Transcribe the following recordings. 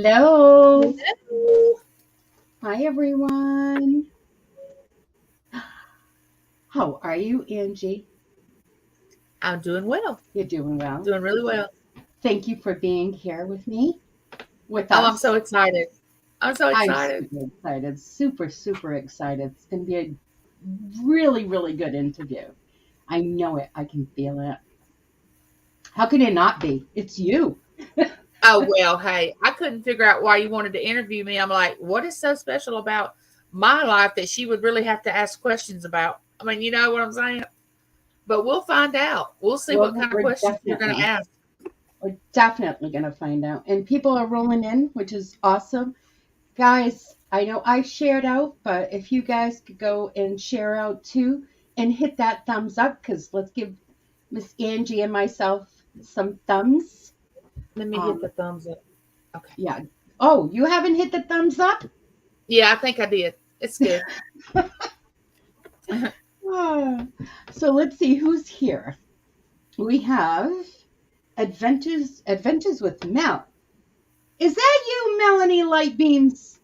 Hello. Hello. Hi, everyone. How are you, Angie? I'm doing well. You're doing well. Doing really well. Thank you for being here with me, with Oh, I'm so us. excited. I'm so I'm excited. super excited, super excited. It's going to be a really, really good interview. I know it. I can feel it. How can it not be? It's you. Oh, well, hey, I couldn't figure out why you wanted to interview me. I'm like, what is so special about my life that she would really have to ask questions about? I mean, you know what I'm saying? But we'll find out. We'll see Well, what kind of we're questions you're going to definitely, ask. we're definitely going to find out. And people are rolling in, which is awesome. Guys, I know I shared out, but if you guys could go and share out too and hit that thumbs up, because let's give Miss Angie and myself some thumbs. Let me hit Um, the thumbs up. Okay. yeah. Oh, you haven't hit the thumbs up? Yeah, I think I did. It's good. Ah, so let's see who's here. We have Adventures with Mel. Is that you, Melanie Lightbeams?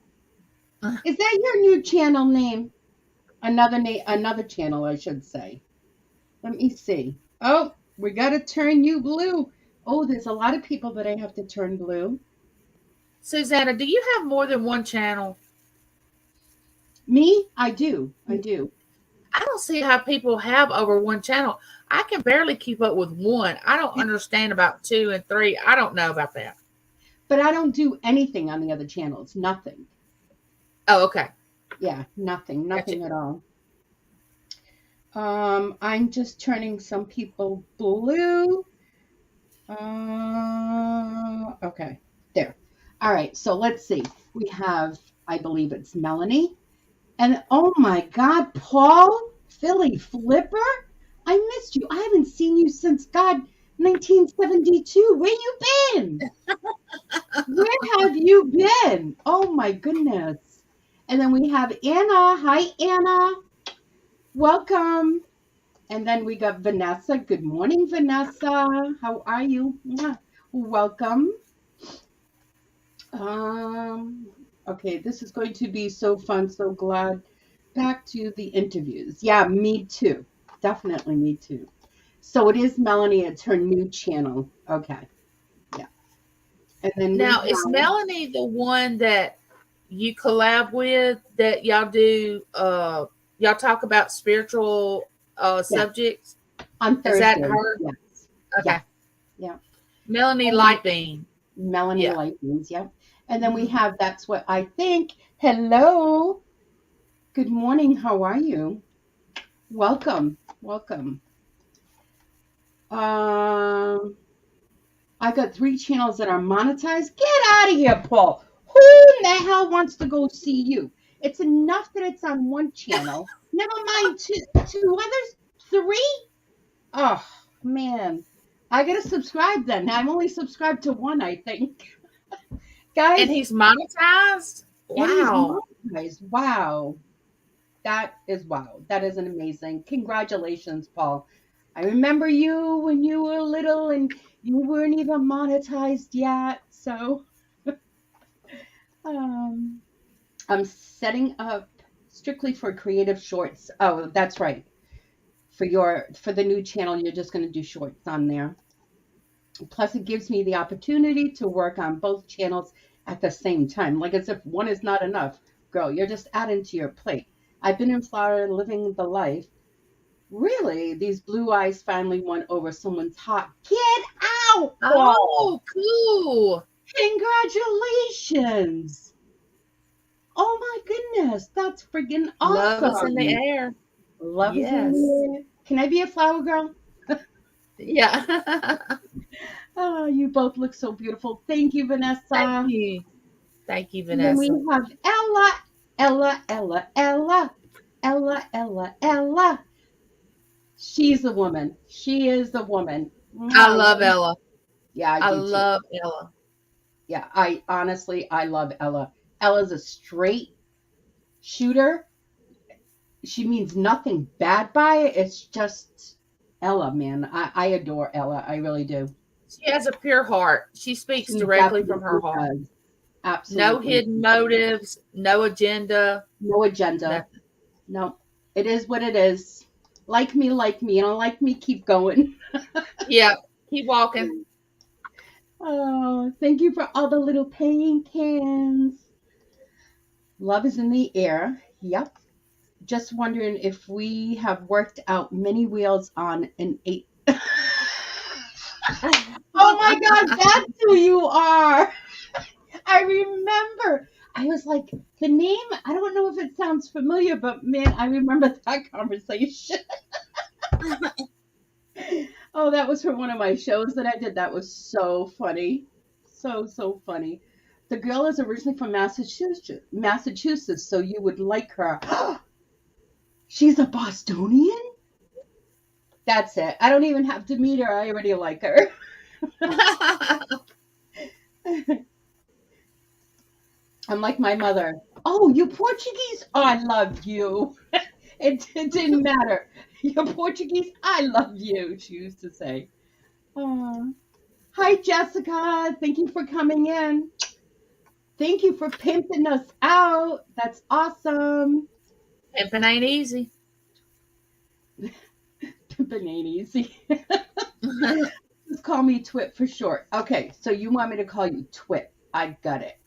Is that your new channel name? Another channel, I should say. Let me see. Oh, we got to turn you blue. Oh, there's a lot of people that I have to turn blue. Susanna, do you have more than one channel? Me? I do. I do. I don't see how people have over one channel. I can barely keep up with one. I don't understand about two and three. I don't know about that. But I don't do anything on the other channels. Nothing. Oh, okay. Yeah, nothing. Gotcha. Nothing at all. I'm just turning some people blue. Okay. There. All right. So let's see. We have, I believe it's Melanie. And oh my God, Paul, Philly Flipper, I missed you. I haven't seen you since God 1972. Where you been? Where have you been? Oh my goodness. And then we have Anna. Hi, Anna. Welcome. And then we got Vanessa. Good morning, Vanessa. How are you? Mwah. Welcome. Um, okay, this is going to be so fun. So glad. Back to the interviews. Yeah, me too. Definitely me too. So it is Melanie. It's her new channel. Okay. Yeah. And then we Now, is have, Melanie the one that you collab with that y'all talk about spiritual yeah, subjects? on Is that Thursday. her? Yes. Okay. Yes. Yeah. Melanie And then Lightbeam. Melanie Yeah. Lightnings. Yeah. And then we Mhm. have, that's what I think. Hello. Good morning. How are you? Welcome. Welcome. Um, I got three channels that are monetized. Get out of here, Paul. Who in the hell wants to go see you? It's enough that it's on one channel. Never mind two others. Three? Oh man. I gotta subscribe then. I'm only subscribed to one, I think. And Guys, he's monetized? and he's Wow. monetized. Wow. That is wow. That is an amazing. Congratulations, Paul. I remember you when you were little and you weren't even monetized yet. So um, I'm setting up strictly for creative shorts. Oh, that's right. For the new channel, you're just going to do shorts on there. Plus, it gives me the opportunity to work on both channels at the same time. Like as if one is not enough. Girl, you're just adding to your plate. I've been in Florida living the life. Really, these blue eyes finally won over someone's heart. Get out, Paul! Oh, cool. Congratulations! Oh my goodness, that's freaking Love is in the awesome. air. Love is in Yes. the air. Can I be a flower girl? Yeah. Oh, you both look so beautiful. Thank you, Thank Vanessa. you. Thank you, And then we Vanessa. have Ella, Ella, Ella, Ella, Ella, Ella, Ella. She's a woman. She is a woman. I Mwah. love Ella. Yeah, I I do too. love Ella. Yeah, I honestly, I love Ella. Ella's a straight shooter. She means nothing bad by it. It's just Ella, man. I adore Ella. I really do. She has a pure heart. She speaks She directly from definitely her heart. does. No Absolutely. hidden motives, no agenda, No agenda. nothing. No, it is what it is. Like me, like me. You don't like me, keep going. Yeah, keep walking. Oh, thank you for all the little paint cans. Love is in the air. Yep. Just wondering if we have worked out many wheels on an eight. Oh my God, that's who you are. I remember. I was like, the name, I don't know if it sounds familiar, but man, I remember that conversation. Oh, that was from one of my shows that I did. That was so funny. So, so funny. The girl is originally from Massachusetts, so you would like her. She's a Bostonian? That's it. I don't even have to meet her. I already like her. I'm like my mother. Oh, you Portuguese? Oh, I love you. It didn't matter. You're Portuguese? I love you, she used to say. Oh. Hi, Jessica. Thank you for coming in. Thank you for pimping us out. That's awesome. Pimping ain't easy. Pimping ain't easy. Just call me Twit for short. Okay, so you want me to call you Twit. I got it.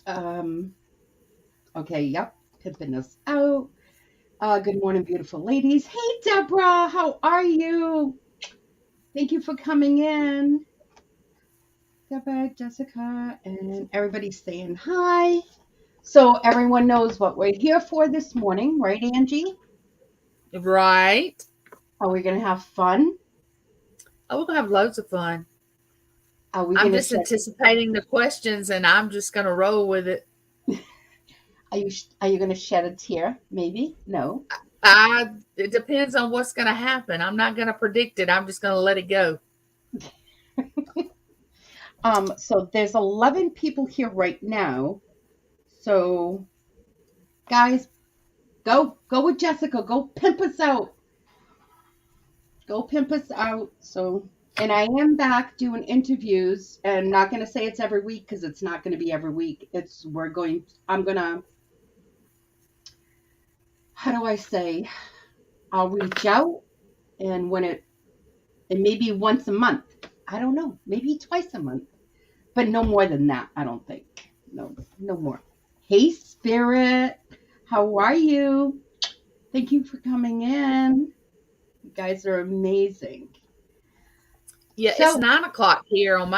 Um, okay, yep. Pimping us out. Good morning, beautiful ladies. Hey, Deborah. How are you? Thank you for coming in. Deborah, Jessica, and everybody saying hi. So everyone knows what we're here for this morning, right, Angie? Right. Are we going to have fun? Oh, we're gonna have loads of fun. Are we I'm going to just share? anticipating the questions, and I'm just gonna roll with it. Are you going to shed a tear? Maybe. No. It depends on what's gonna happen. I'm not gonna predict it. I'm just gonna let it go. So there's 11 people here right now. So guys, go with Jessica. Go pimp us out. Go pimp us out. So, and I am back doing interviews, and not going to say it's every week because it's not going to be every week. I'm going to, how do I say, I'll reach out, and and maybe once a month. I don't know, maybe twice a month, but no more than that. I don't think. No, no more. Hey, Spirit, how are you? Thank you for coming in. You guys are amazing. Yeah, it's So, 9 o'clock here on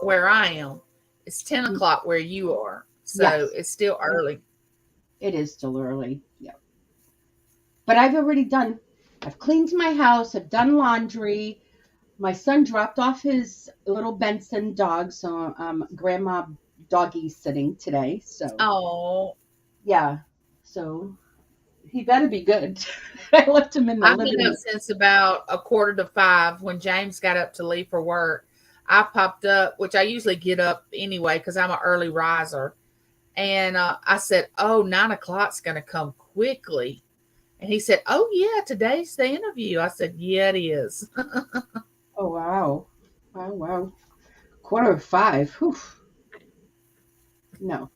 where I am. It's 10 o'clock where you are, so yes, it's still early. it is still early. Yeah. But I've cleaned my house, I've done laundry. My son dropped off his little Benson dog, so grandma doggy sitting today. So, Oh, yeah. So, he better be good. I left him in the I've been living up room. since about 4:45 when James got up to leave for work. I popped up, which I usually get up anyway because I'm an early riser. And I said, "Oh, 9 o'clock's going to come quickly." And he said, "Oh, yeah, today's the interview." I said, "Yeah, it is." Oh, wow. Wow, wow. 4:45. Whew. No.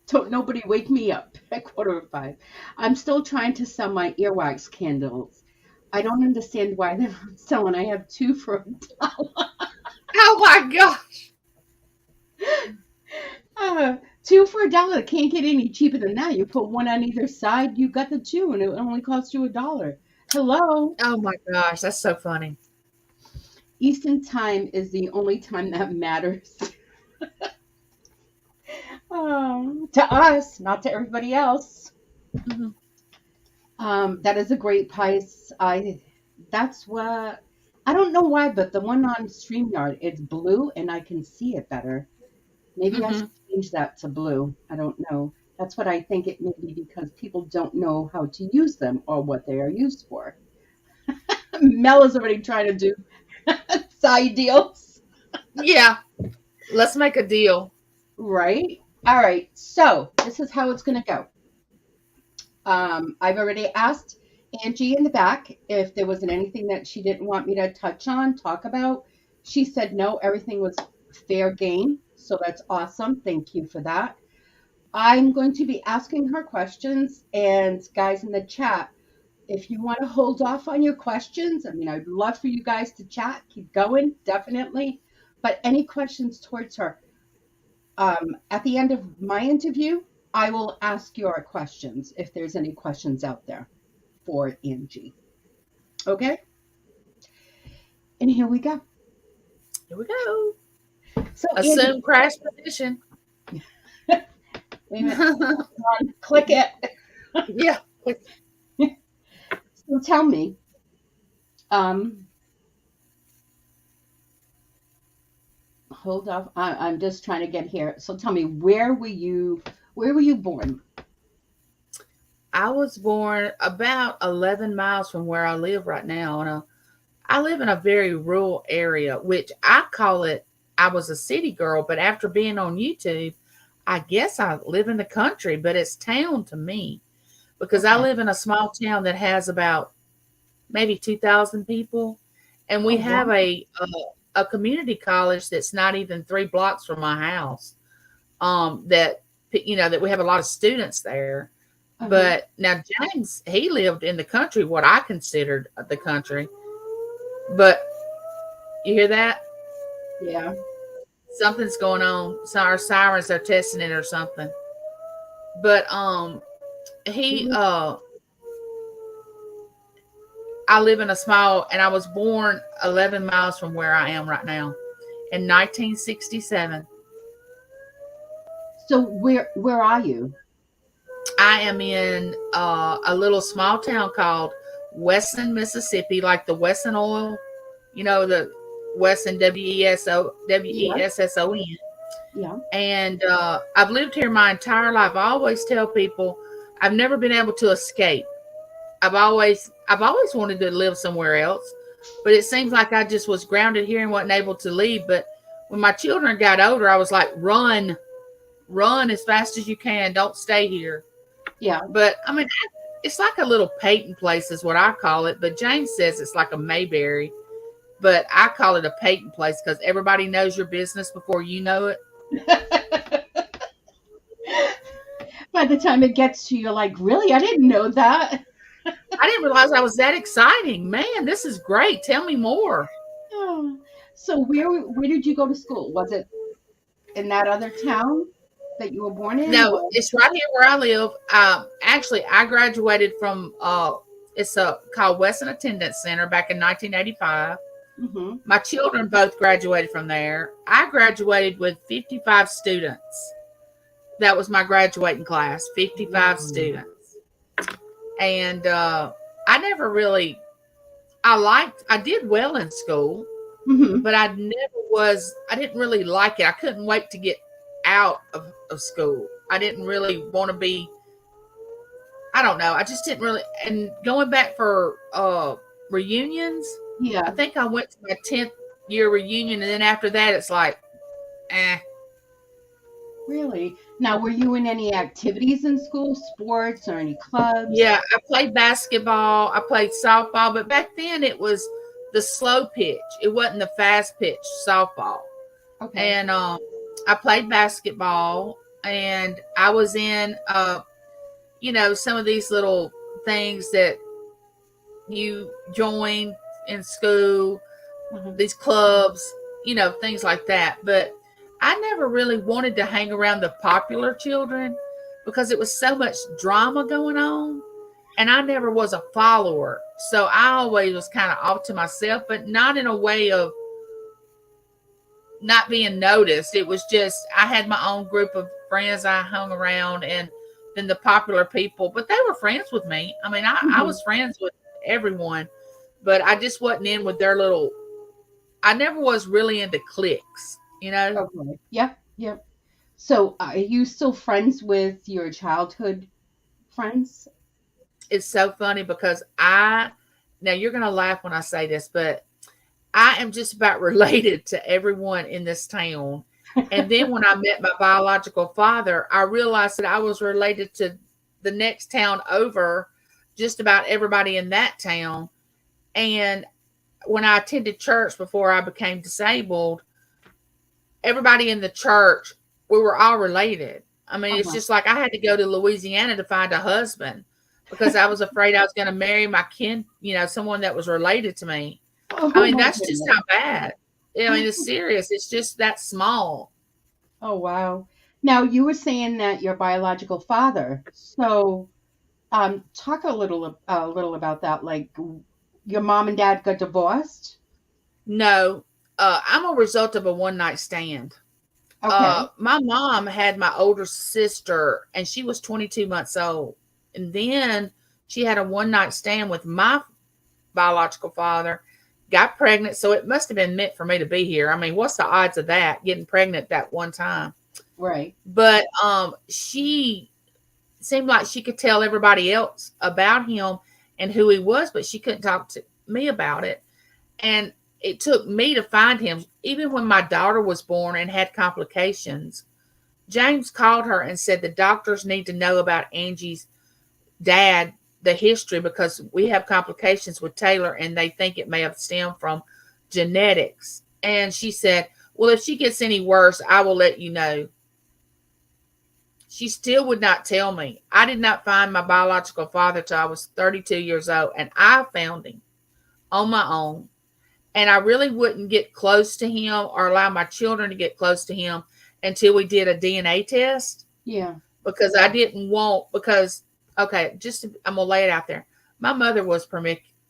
Don't nobody wake me up at 4:45. I'm still trying to sell my earwax candles. I don't understand why they're not selling. I have two for $1. Oh my gosh. Two for $1. Can't get any cheaper than that. You put one on either side, you got the two, and it only costs you $1. Hello? Oh my gosh, that's so funny. Eastern time is the only time that matters. To us, not to everybody else. Mhm. That is a great price. That's what I don't know why, but the one on StreamYard, it's blue and I can see it better. Maybe I should Mhm. change that to blue. I don't know. That's what I think it may be because people don't know how to use them or what they are used for. Mel is already trying to do side deals, Yeah, let's make a deal. right? All right. So this is how it's going to go. I've already asked Angie in the back if there wasn't anything that she didn't want me to touch on, talk about. She said no, everything was fair game. So that's awesome. Thank you for that. I'm going to be asking her questions. And guys in the chat, if you want to hold off on your questions, I mean, I'd love for you guys to chat. Keep going, definitely. But any questions towards her? At the end of my interview, I will ask your questions if there's any questions out there for Angie. Okay? And here we go. Here we go. So, Angie, Assume crash position. wait a minute. Click it. Yeah. So tell me, um, hold off. I'm just trying to get here. So tell me, where were you born? I was born about 11 miles from where I live right now. And I live in a very rural area, which I call it, I was a city girl, but after being on YouTube, I guess I live in the country, but it's town to me because I Okay. live in a small town that has about maybe 2,000 people. And we Oh, have wow. a community college that's not even 3 blocks from my house. That, that we have a lot of students there. Uh-huh. But now James, he lived in the country, what I considered the country. But you hear that? Yeah. Something's going on. So our sirens are testing it or something. But he Mhm. I live in a small, and I was born 11 miles from where I am right now in 1967. So where are you? I am in a little small town called Wesson, Mississippi, like the Wesson oil, the Wesson Yeah. Wesson. Yeah. And I've lived here my entire life. I always tell people I've never been able to escape. I've always wanted to live somewhere else, but it seems like I just was grounded here and wasn't able to leave. But when my children got older, I was like, run as fast as you can. Don't stay here. Yeah. But I mean, it's like a little Peyton place, is what I call it. But James says it's like a Mayberry, but I call it a Peyton place because everybody knows your business before you know it. By the time it gets to you, you're like, really? I didn't know that. I didn't realize I was that exciting. Man, this is great. Tell me more. Oh. So where did you go to school? Was it in that other town that you were born in, No, or? it's right here where I live. Actually, I graduated from it's called Wesson Attendance Center back in 1985. Hmm. My children both graduated from there. I graduated with 55 students. That was my graduating class, 55 Wow. students. And I never really, I did well in school, Hmm. but I didn't really like it. I couldn't wait to get out of school. I didn't really want to be, I don't know. I just didn't really, and going back for reunions, I Yeah. think I went to my 10th year reunion. And then after that, it's like, eh. Really? Now, were you in any activities in school, sports or any clubs? Yeah, I played basketball. I played softball, but back then it was the slow pitch. It wasn't the fast pitch softball. Okay. And I played basketball, and I was in some of these little things that you join in school, Uh-huh. these clubs, things like that. But I never really wanted to hang around the popular children because it was so much drama going on. And I never was a follower. So I always was kind of off to myself, but not in a way of not being noticed. It was just, I had my own group of friends I hung around, and then the popular people, but they were friends with me. I mean, I Hmm. was friends with everyone, but I just wasn't in with their little, I never was really into cliques. Okay. Yep. Yep. So, are you still friends with your childhood friends? It's so funny because now you're going to laugh when I say this, but I am just about related to everyone in this town. And then when I met my biological father, I realized that I was related to the next town over, just about everybody in that town. And when I attended church before I became disabled, everybody in the church, we were all related. I mean, it's Uh-huh. just like I had to go to Louisiana to find a husband because I was afraid I was going to marry my someone that was related to me. I Oh mean, my that's just goodness. how bad. I mean, it's serious. It's just that small. Oh wow. Now you were saying that your biological father. So talk a little about that. Like your mom and dad got divorced? No, I'm a result of a one night stand. Okay. My mom had my older sister, and she was 22 months old, and then she had a one night stand with my biological father, got pregnant, so it must have been meant for me to be here. I mean, what's the odds of that, getting pregnant that one time? Right. But she seemed like she could tell everybody else about him and who he was, but she couldn't talk to me about it. And it took me to find him. Even when my daughter was born and had complications, James called her and said the doctors need to know about Angie's dad, the history, because we have complications with Taylor and they think it may have stemmed from genetics. And she said, well, if she gets any worse, I will let you know. She still would not tell me. I did not find my biological father till I was 32 years old, and I found him on my own. And I really wouldn't get close to him or allow my children to get close to him until we did a DNA test, Yeah. because I didn't want, because, okay, I'm going to lay it out there. My mother was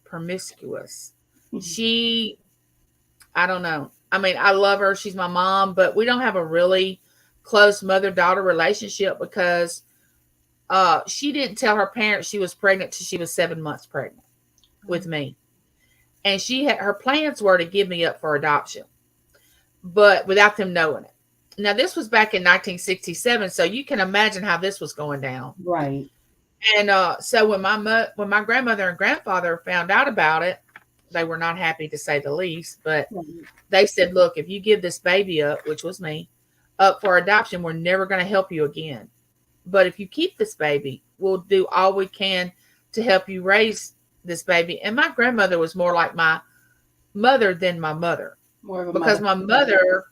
promiscuous. She, I don't know. I mean, I love her. She's my mom, but we don't have a really close mother-daughter relationship because she didn't tell her parents she was pregnant till she was 7 months pregnant with me. And her plans were to give me up for adoption, but without them knowing it. Now, this was back in 1967, so you can imagine how this was going down. Right. And so when my grandmother and grandfather found out about it, they were not happy, to say the least. But Right. they said, "Look, if you give this baby up, which was me, up for adoption, we're never going to help you again. But if you keep this baby, we'll do all we can to help you raise this baby." And my grandmother was more like my mother than my mother, More of a because mother. my mother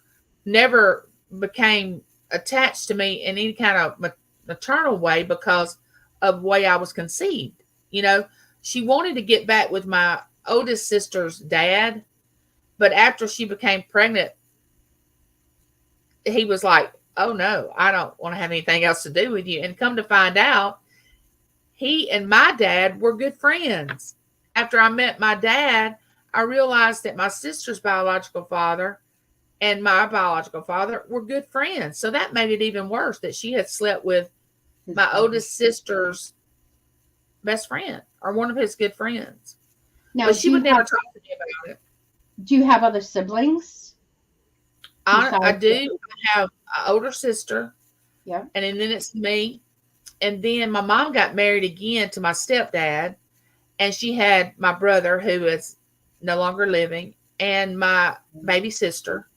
never became attached to me in any kind of maternal way because of the way I was conceived. You know, she wanted to get back with my oldest sister's dad, but after she became pregnant, he was like, "Oh no, I don't want to have anything else to do with you." And come to find out, he and my dad were good friends. After I met my dad, I realized that my sister's biological father and my biological father were good friends. So that made it even worse that she had slept with His my brother. oldest sister's best friend or one of his good friends. Now, But do she you would never have talk to me about it. do you have other siblings I besides do. I have an older sister, yeah. and then it's me. And then my mom got married again to my stepdad, and she had my brother, who is no longer living, and my baby sister.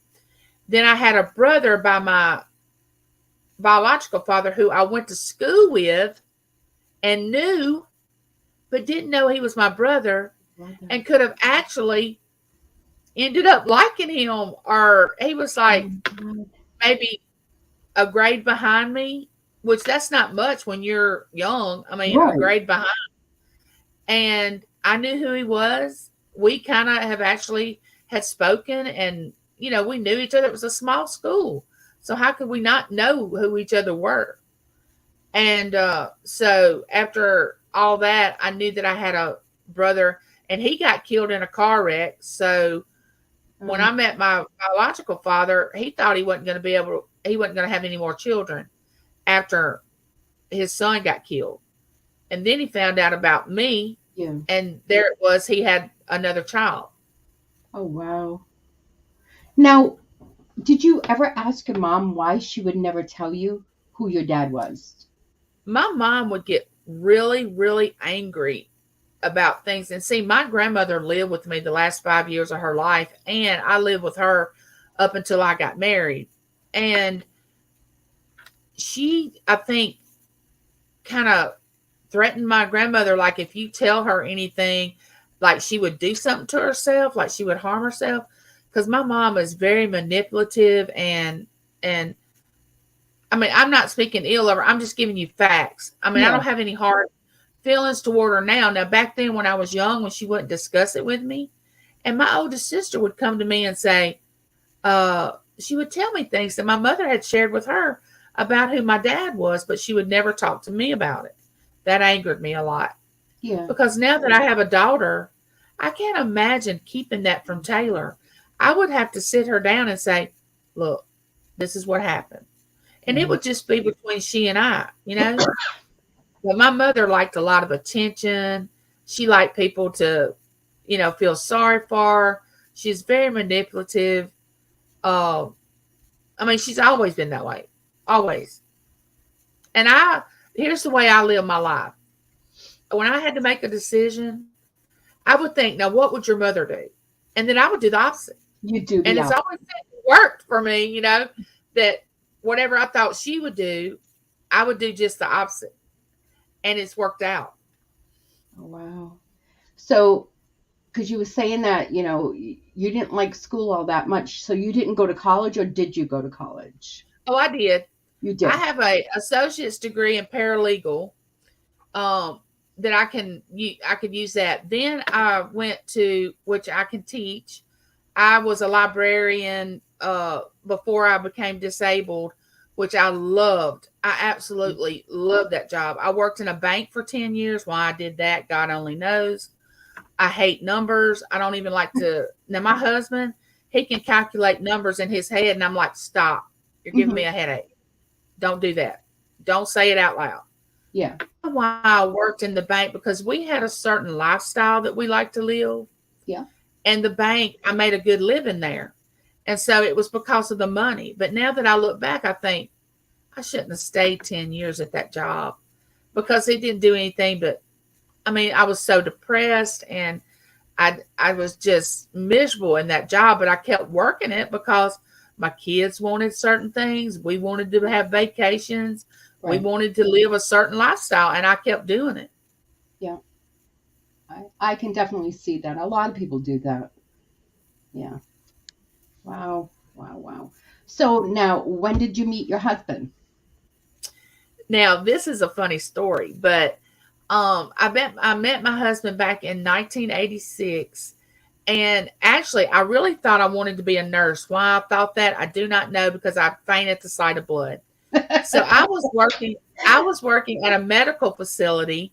Then I had a brother by my biological father who I went to school with and knew, but didn't know he was my brother, Brother. and could have actually ended up liking him, or he was Oh like my God. maybe a grade behind me, which that's not much when you're young. I mean, a Right. grade behind. And I knew who he was. We kind of have actually had spoken, and we knew each other. It was a small school, so how could we not know who each other were? And so after all that, I knew that I had a brother, and he got killed in a car wreck. So when Um, I met my biological father, he thought he wasn't going to have any more children after his son got killed. And then he found out about me, yeah. and there it was, he had another child. Oh wow. Now, did you ever ask your mom why she would never tell you who your dad was? My mom would get really, really angry about things. And see, my grandmother lived with me the last 5 years of her life, and I lived with her up until I got married. And she, I think, kind of threatened my grandmother, like if you tell her anything, like she would do something to herself, like she would harm herself. because my mom is very manipulative and I mean, I'm not speaking ill of her. I'm just giving you facts. I mean, I Yeah. don't have any hard feelings toward her now. Now, back then when I was young, when she wouldn't discuss it with me, and my oldest sister would come to me and say, she would tell me things that my mother had shared with her about who my dad was, but she would never talk to me about it. That angered me a lot Yeah. because now that I have a daughter, I can't imagine keeping that from Taylor. I would have to sit her down and say, look, this is what happened. And it Right. would just be between she and I, you know? But my mother liked a lot of attention. She liked people to, feel sorry for her. She's very manipulative. Uh, I mean, she's always been that way, always. And here's the way I live my life. When I had to make a decision, I would think, now, what would your mother do? And then I would do the opposite. You do And the it's opposite. always worked for me, that whatever I thought she would do, I would do just the opposite. And it's worked out. Oh, wow. So, because you were saying that, you didn't like school all that much, so you didn't go to college, or did you go to college? Oh, I did. You I did. have a associate's degree in paralegal. Um, that I could use that. Then I went to, which I can teach. I was a librarian before I became disabled, which I loved. I absolutely loved that job. I worked in a bank for 10 years. Why I did that, God only knows. I hate numbers. I don't even like to. Now, my husband, he can calculate numbers in his head, and I'm like, stop. You're giving Hmm. me a headache. Don't do that. Don't say it out loud. Yeah. Why I worked in the bank, because we had a certain lifestyle that we like to live. Yeah. And the bank, I made a good living there. And so it was because of the money. But now that I look back, I think I shouldn't have stayed 10 years at that job because it didn't do anything but, I mean, I was so depressed and I was just miserable in that job, but I kept working it because my kids wanted certain things. We wanted to have vacations. We Right. wanted to live a certain lifestyle, and I kept doing it. Yeah. I can definitely see that. A lot of people do that. Yeah. Wow. Wow. Wow. So now, when did you meet your husband? Now, this is a funny story, but I met my husband back in 1986, and actually, I really thought I wanted to be a nurse. Why I thought that, I do not know, because I faint at the sight of blood. So I was working at a medical facility,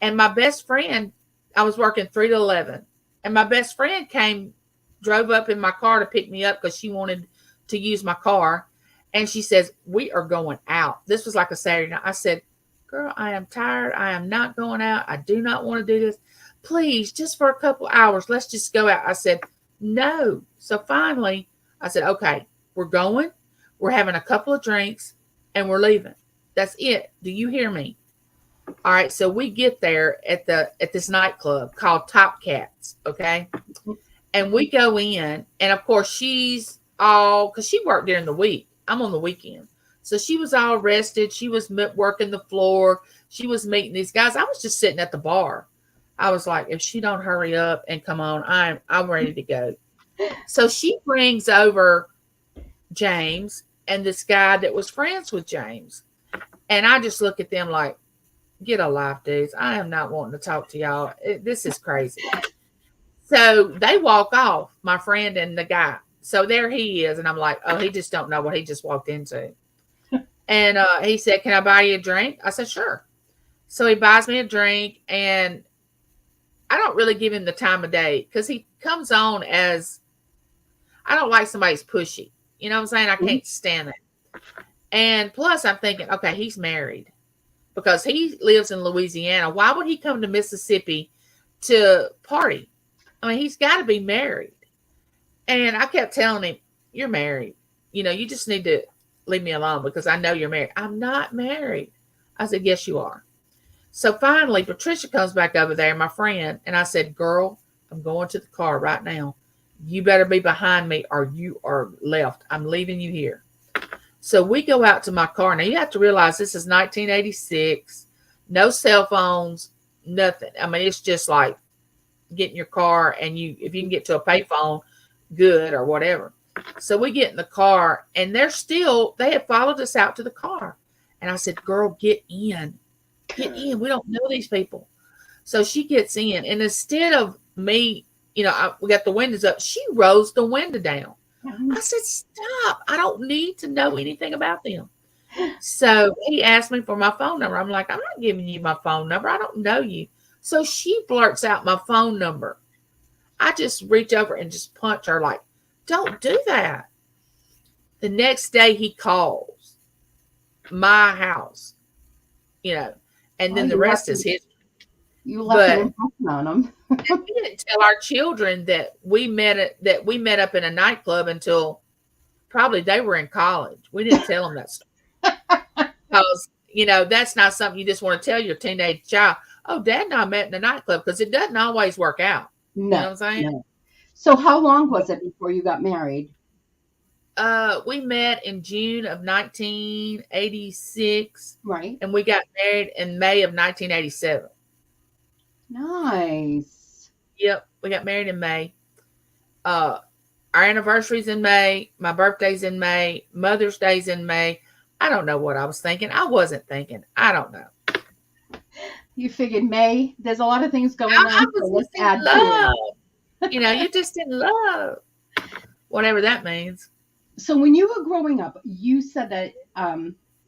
and my best friend, I was working 3 to 11, and my best friend drove up in my car to pick me up because she wanted to use my car. And she says, we are going out. This was like a Saturday night. I said, girl, I am tired. I am not going out. I do not want to do this. Please, just for a couple hours, let's just go out. I said, no. So finally, I said, okay, we're going. We're having a couple of drinks and we're leaving. That's it. Do you hear me? All right. So we get there at this nightclub called Top Cats. Okay. And we go in, and of course she's all, because she worked during the week. I'm on the weekend. So she was all rested. She was working the floor. She was meeting these guys. I was just sitting at the bar. I was like, if she don't hurry up and come on, I'm ready to go. So she brings over James and this guy that was friends with James. And I just look at them like, get a life, dudes. I am not wanting to talk to y'all. This is crazy. So they walk off, my friend and the guy. So there he is. And I'm like, oh, he just don't know what he just walked into. And he said, can I buy you a drink? I said, sure. So he buys me a drink. And I don't really give him the time of day because he comes on as, I don't like somebody's pushy. You know what I'm saying? I can't stand it. And plus I'm thinking, okay, he's married because he lives in Louisiana. Why would he come to Mississippi to party? I mean, he's got to be married. And I kept telling him, you're married. You just need to leave me alone because I know you're married. I'm not married. I said, yes, you are. So finally, Patricia comes back over there, my friend. And I said, girl, I'm going to the car right now. You better be behind me or you are left. I'm leaving you here. So we go out to my car. Now, you have to realize this is 1986. No cell phones, nothing. I mean, it's just like, get in your car and if you can get to a payphone, good or whatever. So we get in the car and they had followed us out to the car. And I said, girl, get in. Get in. We don't know these people. So she gets in. And instead of me, we got the windows up, she rolls the window down. I said, stop. I don't need to know anything about them. So he asked me for my phone number. I'm like, I'm not giving you my phone number. I don't know you. So she blurts out my phone number. I just reach over and just punch her like, don't do that. The next day he calls my house, and then the rest is history. You left an impression on them. We didn't tell our children that we met up in a nightclub until probably they were in college. We didn't tell them that stuff because that's not something you just want to tell your teenage child. Oh, Dad and I met in a nightclub, because it doesn't always work out. No, you know what I'm saying? No. So how long was it before you got married? We met in June of 1986. Right. And we got married in May of 1987. Nice. Yep. We got married in May. Our anniversary's in May. My birthday's in May. Mother's Day's in May. I don't know what I was thinking. I wasn't thinking. I don't know. You figured May, there's a lot of things going on. I was just in love. You're just in love. Whatever that means. So when you were growing up, you said that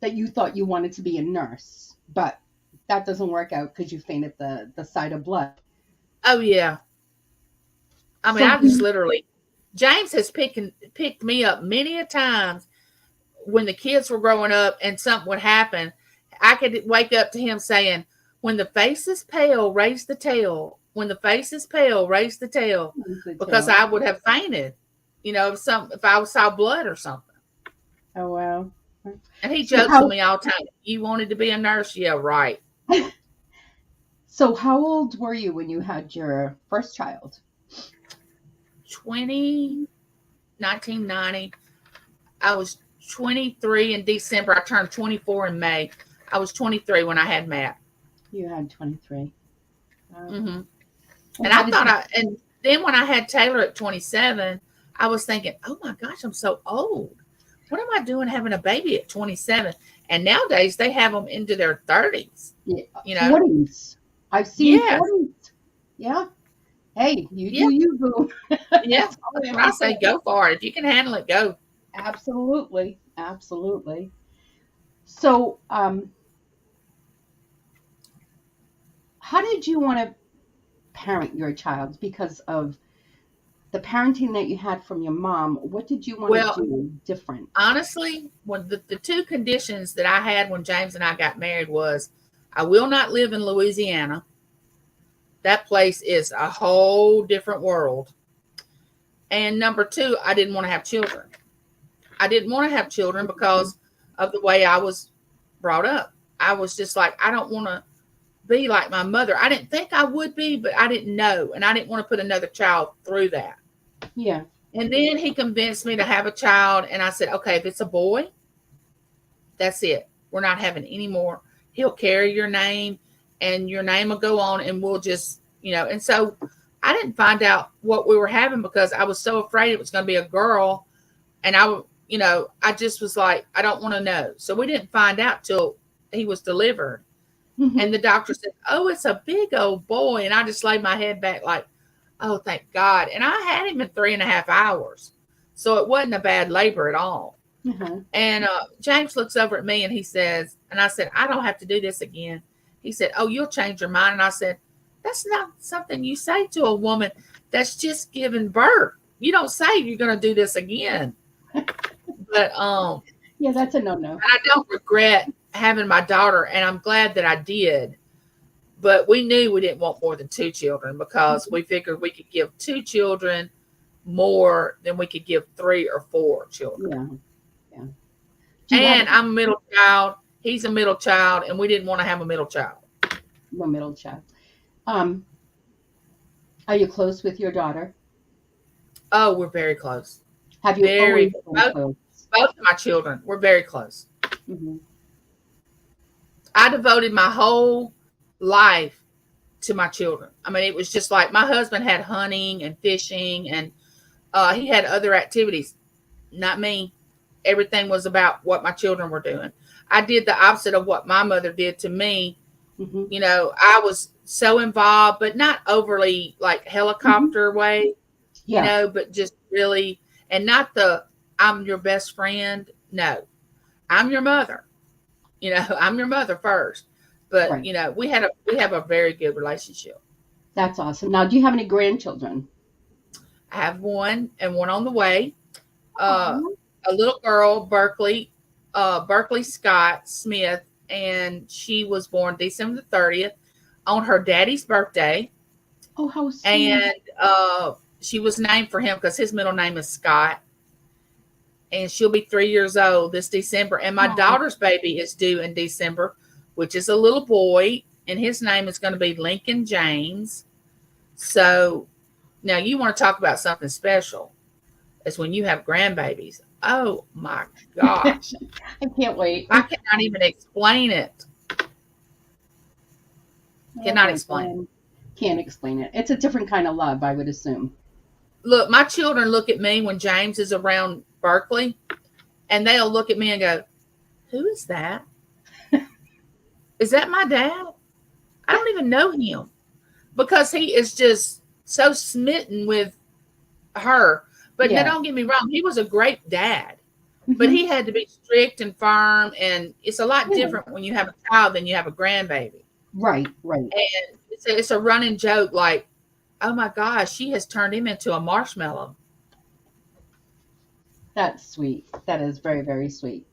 that you thought you wanted to be a nurse, but that doesn't work out because you fainted the sight of blood. Oh yeah. I mean, I just literally, James has picked me up many a times when the kids were growing up and something would happen. I could wake up to him saying, when the face is pale, raise the tail. When the face is pale, raise the tail. Because I would have fainted, if I saw blood or something. Oh, wow. And he jokes with me all the time. You wanted to be a nurse? Yeah, right. So how old were you when you had your first child? 1990. I was 23 in December. I turned 24 in May. I was 23 when I had Matt. You had 23. Mm-hmm. And then when I had Taylor at 27, I was thinking, oh my gosh, I'm so old. What am I doing having a baby at 27? And nowadays they have them into their 30s. Yeah. 40s. I've seen 40s. Yeah. Hey, you do you, boo. Yeah. I say go for it. If you can handle it, go. Absolutely. Absolutely. So, how did you want to parent your child? Because of the parenting that you had from your mom, what did you want to do different? Honestly, when the two conditions that I had when James and I got married was, I will not live in Louisiana. That place is a whole different world. And number two, I didn't want to have children. I didn't want to have children because of the way I was brought up. I was just like, I don't want to be like my mother. I didn't think I would be, but I didn't know. And I didn't want to put another child through that. Yeah. And then he convinced me to have a child. And I said, okay, if it's a boy, that's it. We're not having any more. He'll carry your name and your name will go on and we'll just, and so I didn't find out what we were having because I was so afraid it was going to be a girl. And I just was like, I don't want to know. So we didn't find out till he was delivered. Mm-hmm. And the doctor said, oh, it's a big old boy. And I just laid my head back like, oh, thank God. And I had him in 3.5 hours. So it wasn't a bad labor at all. Mm-hmm. And James looks over at me and he says, and I said, I don't have to do this again. He said, oh, you'll change your mind. And I said, that's not something you say to a woman that's just given birth. You don't say you're going to do this again. But yeah, that's a no-no. I don't regret having my daughter, and I'm glad that I did. But we knew we didn't want more than 2 children because we figured we could give 2 children more than we could give 3 or 4 children. Yeah. And I'm a middle child. He's a middle child, and we didn't want to have a middle child. No middle child. Are you close with your daughter? Oh, we're very close. Have you always been close? Both of my children, we're very close. Mm-hmm. I devoted my whole life to my children. I mean, it was just like my husband had hunting and fishing and He had other activities, not me. Everything was about what my children were doing. I did the opposite of what my mother did to me. Hmm. I was so involved, but not overly like Hmm. helicopter way, Yeah. but just really, and not the I'm your best friend. No, I'm your mother. I'm your mother first. But Right. we have a very good relationship. That's awesome. Now, do you have any grandchildren? I have one and one on the way. Uh, Oh, a little girl, Berkeley Scott Smith, and she was born December the 30th on her daddy's birthday. oh, how sweet. And she was named for him because his middle name is Scott. And she'll be 3 years old this December. And my Oh, daughter's baby is due in December, which is a little boy, and his name is going to be Lincoln James. So now you want to talk about something special is when you have grandbabies. Oh my gosh. I can't wait. I cannot even explain it. Oh Cannot my explain it. God. Can't explain it. It's a different kind of love, I would assume. Look, my children look at me when James is around Berkeley, and they'll look at me and go, "Who is that? Is that my dad? I don't even know him." Because he is just so smitten with her. But now Yeah. don't get me wrong, he was a great dad. But Hmm. he had to be strict and firm, and it's a lot Yeah. different when you have a child than you have a grandbaby. Right, right. And it's a running joke like, oh my gosh, she has turned him into a marshmallow. That's sweet. That is very, very sweet.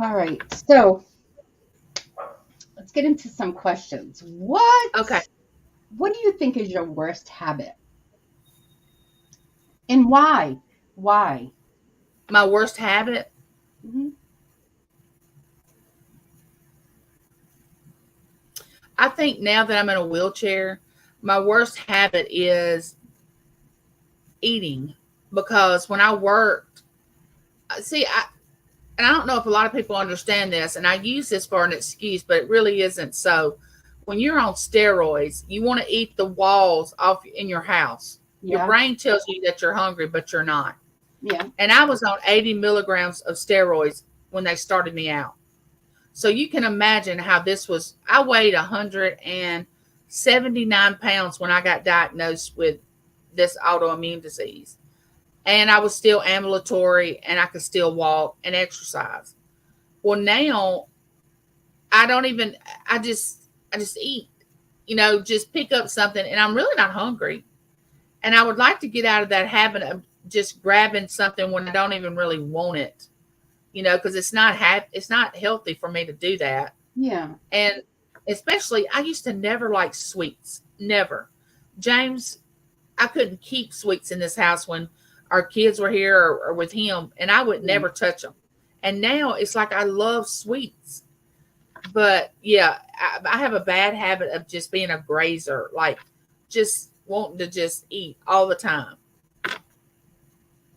All right. So let's get into some questions. Okay. What do you think is your worst habit? And why? Why? My worst habit, Hmm. I think now that I'm in a wheelchair, my worst habit is eating. Because when I worked, see, and I don't know if a lot of people understand this, and I use this for an excuse, but it really isn't so. When you're on steroids, you want to eat the walls off in your house. Your Yeah. brain tells you that you're hungry, but you're not. Yeah. And I was on 80 milligrams of steroids when they started me out. So you can imagine how this was. I weighed 179 pounds when I got diagnosed with this autoimmune disease. And I was still ambulatory and I could still walk and exercise. Well, now I don't even, I just eat, just pick up something and I'm really not hungry. And I would like to get out of that habit of just grabbing something when I don't even really want it, because it's not healthy for me to do that. Yeah. And especially, I used to never like sweets, never. James, I couldn't keep sweets in this house when our kids were here or with him, and I would Yeah. never touch them. And now it's like I love sweets. But yeah, I have a bad habit of just being a grazer, like just wanting to just eat all the time.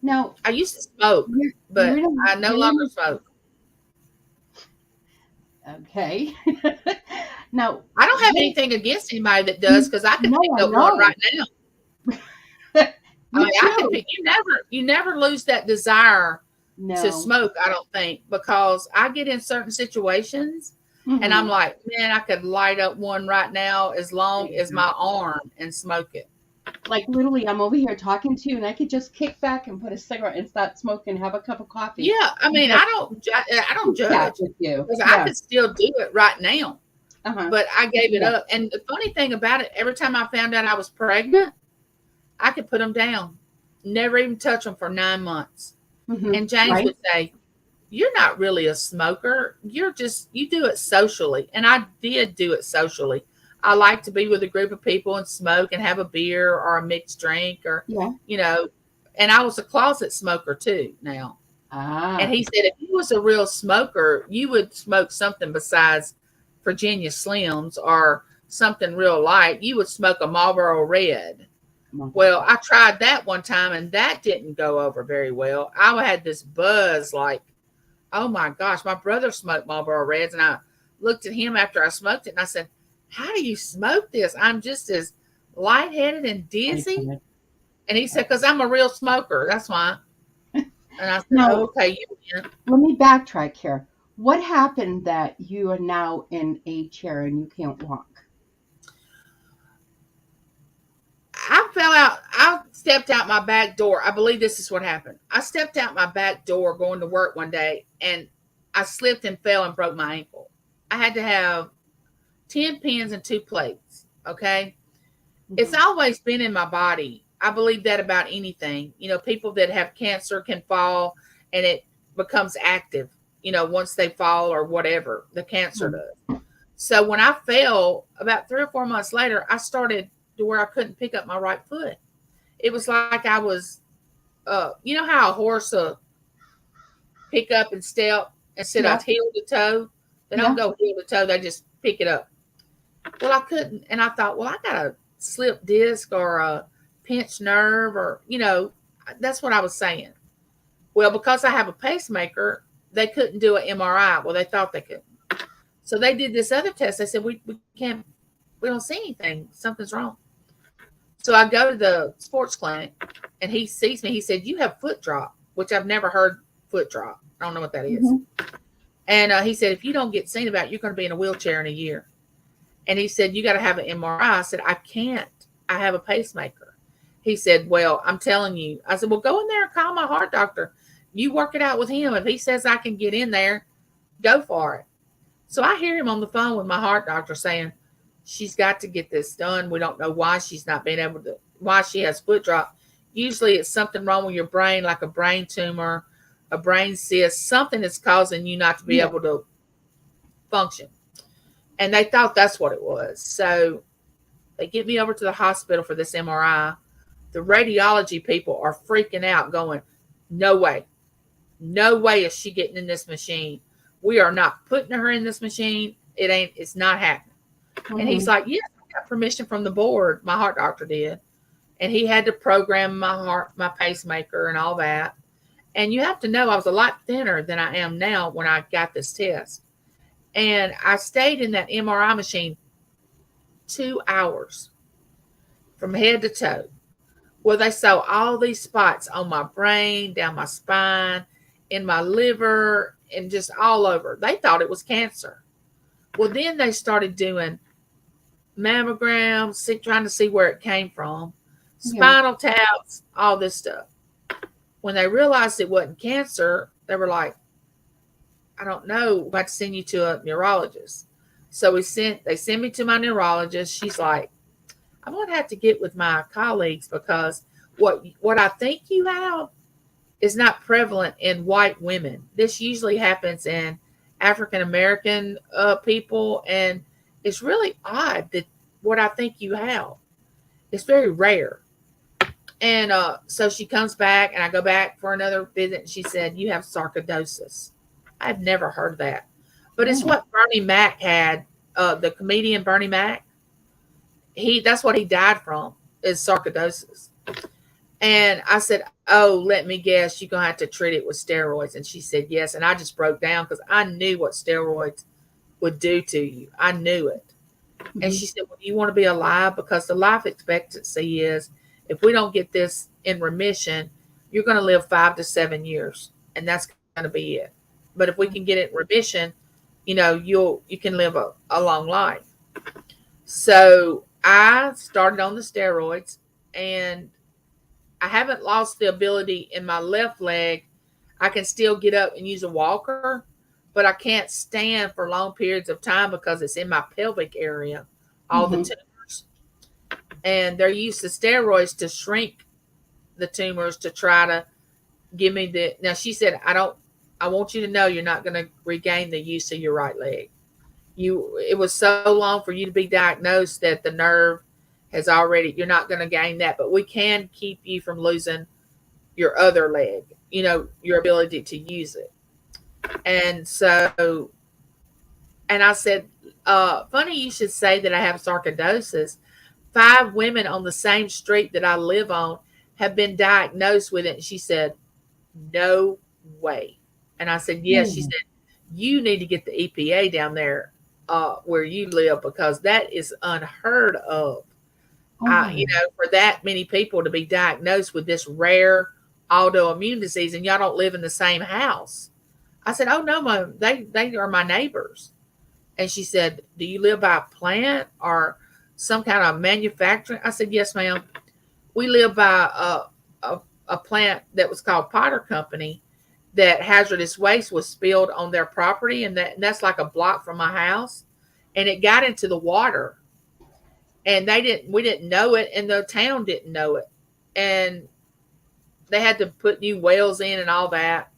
Now, I used to smoke, you're but in I no you're longer in smoke. okay. Now, I don't have what, anything against anybody that does because I could no, pick I up one know. right now. I Me mean, I could too. pick. You never lose that desire to No. smoke. I don't think because I get in certain situations and I'm Hmm. like, man, I could light up one right now as There long you as go. my arm and smoke it. Like literally, I'm over here talking to you, and I could just kick back and put a cigarette and start smoking, have a cup of coffee, Yeah, I and mean, just I don't chit chat judge with you. because I Yeah. could still do it right now, Uh-huh. but I gave it Yeah. up. And the funny thing about it, every time I found out I was pregnant, I could put them down, never even touch them for 9 months. Hmm. And James Right. would say, "You're not really a smoker. You do it socially." And I did do it socially. I like to be with a group of people and smoke and have a beer or a mixed drink Yeah. you know, and I was a closet smoker too now. And Ah. he said, if you was a real smoker, you would smoke something besides Virginia Slims or something real light. You would smoke a Marlboro Red. Well, I tried that one time and that didn't go over very well. I had this buzz like, oh my gosh, my brother smoked Marlboro Reds. And I looked at him after I smoked it and I said, how do you smoke this? I'm just as lightheaded and I get dizzy. it. And he said, because I'm a real smoker. That's why. And I said, Now, oh, okay, you win. let me backtrack here. What happened that you are now in a chair and you can't walk? I fell out. I stepped out my back door. I believe this is what happened. I stepped out my back door going to work one day and I slipped and fell and broke my ankle. I had to have 10 pins and two plates. Okay. It's Hmm. always been in my body. I believe that about anything. People that have cancer can fall and it becomes active, once they fall or whatever the cancer Hmm. does. So when I fell about 3 or 4 months later, I started to where I couldn't pick up my right foot. It was like I was, you know how a horse pick up and step instead Yeah, of heel to toe? They don't yeah, go heel to toe, they just pick it up. Well, I couldn't. And I thought, well, I got a slip disc or a pinched nerve, or, that's what I was saying. Well, because I have a pacemaker, they couldn't do an MRI. Well, they thought they could. So they did this other test. They said, we can't, we don't see anything. Something's wrong. So I go to the sports clinic and he sees me. He said, you have foot drop, which I've never heard foot drop. I don't know what that is. hmm, And he said, if you don't get seen about, you're going to be in a wheelchair in a year. And he said, you got to have an MRI. I said, I can't. I have a pacemaker. He said, well, I'm telling you. I said, well, go in there and call my heart doctor. You work it out with him. If he says I can get in there, go for it. So I hear him on the phone with my heart doctor saying, she's got to get this done. We don't know why she's not being able to, why she has foot drop. Usually it's something wrong with your brain, like a brain tumor, a brain cyst, something that's causing you not to be yeah, able to function. And they thought that's what it was. So they get me over to the hospital for this MRI. The radiology people are freaking out, going, no way. No way is she getting in this machine. We are not putting her in this machine. It's not happening. And he's hmm, like, yes, I got permission from the board. My heart doctor did. And he had to program my heart, my pacemaker, and all that. And you have to know I was a lot thinner than I am now when I got this test. And I stayed in that MRI machine 2 hours from head to toe. Well, they saw all these spots on my brain, down my spine, in my liver, and just all over. They thought it was cancer. Well, then they started doing mammograms, trying to see where it came from, yeah, spinal taps, all this stuff. When they realized it wasn't cancer, they were like, I don't know, we'll have to send you to a neurologist. So they sent me to my neurologist. She's like, I'm gonna have to get with my colleagues because what I think you have is not prevalent in white women. This usually happens in African American people, and it's really odd that what I think you have. It's very rare. And so she comes back, and I go back for another visit, and she said, you have sarcoidosis. I've never heard that. But it's oh, what Bernie Mac had, the comedian Bernie Mac. That's what he died from, is sarcoidosis. And I said, oh, let me guess, you're going to have to treat it with steroids. And she said, yes. And I just broke down because I knew what steroids would do to you. I knew it. And hmm, she said, well, do you want to be alive? Because the life expectancy is, if we don't get this in remission, you're going to live 5 to 7 years. And that's going to be it. But if we can get it in remission, you can live a long life. So I started on the steroids, and I haven't lost the ability in my left leg. I can still get up and use a walker, but I can't stand for long periods of time because it's in my pelvic area, all the hmm, tumors. And they're used to steroids to shrink the tumors to try to give me the. Now she said, I want you to know you're not going to regain the use of your right leg. It was so long for you to be diagnosed that the nerve has already, you're not going to gain that, but we can keep you from losing your other leg, your ability to use it. And so, and I said, funny you should say that I have sarcoidosis. 5 women on the same street that I live on have been diagnosed with it. And she said, no way. And I said, yes. She hmm, said, you need to get the EPA down there where you live because that is unheard of. Oh my. For that many people to be diagnosed with this rare autoimmune disease, and y'all don't live in the same house. I said, "Oh no, they are my neighbors." And she said, "Do you live by a plant or some kind of manufacturing?" I said, "Yes, ma'am. We live by a plant that was called Potter Company, that hazardous waste was spilled on their property, and that's like a block from my house, and it got into the water, and we didn't know it, and the town didn't know it, and they had to put new wells in and all that."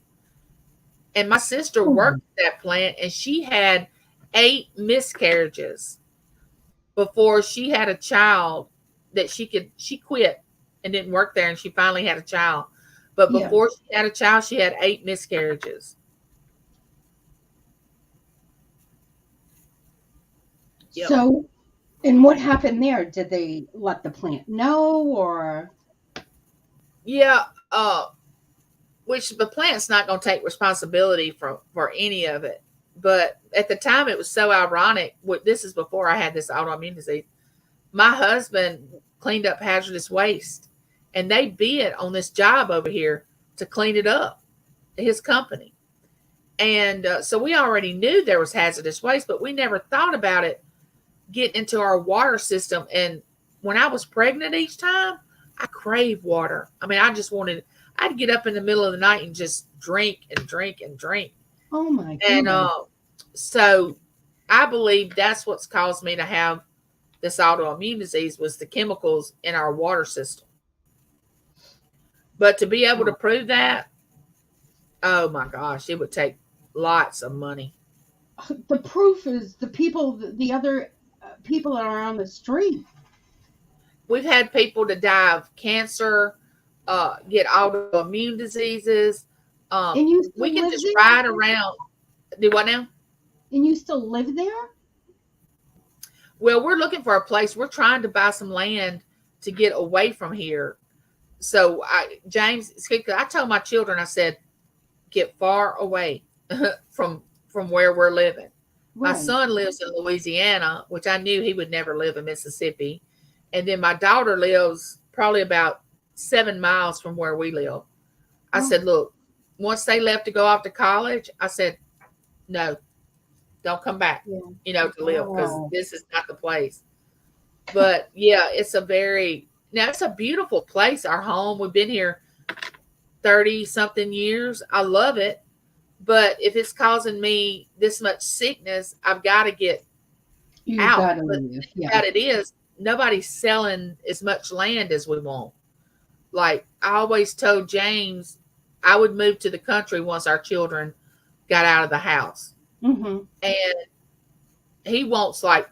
And my sister Oh my. worked at that plant, and she had 8 miscarriages before she had a child that she quit and didn't work there, and she finally had a child. But Yeah. before she had a child, she had 8 miscarriages. Yep. So, and what happened there? Did they let the plant know, or? Yeah. Which the plant's not going to take responsibility for any of it. But at the time, it was so ironic. This is before I had this autoimmune disease. My husband cleaned up hazardous waste, and they bid on this job over here to clean it up, his company. And so we already knew there was hazardous waste, but we never thought about it getting into our water system. And when I was pregnant each time, I craved water. I mean, I'd get up in the middle of the night and just drink and drink and drink. Oh my And goodness. so I believe that's what's caused me to have this autoimmune disease, was the chemicals in our water system. But to be able to prove that, oh my gosh, it would take lots of money. The proof is the people, the other people that are on the street. We've had people to die of cancer, get autoimmune diseases. And you We still can live just there? ride around. Do what now? And you still live there? Well, we're looking for a place. We're trying to buy some land to get away from here. So James, I told my children, I said, get far away from where we're living. My Right. son lives in Louisiana, which I knew he would never live in Mississippi. And then my daughter lives probably about 7 miles from where we live. I Oh, said, look, once they left to go off to college, I said, no, don't come back, yeah. to live, because Oh. this is not the place. But yeah, it's a beautiful place, our home. We've been here 30 something years. I love it. But if it's causing me this much sickness, I've got to get You out. gotta But the leave. thing Yeah. about it is, nobody's selling as much land as we want. Like I always told James, I would move to the country once our children got out of the house. Mm-hmm. And he wants like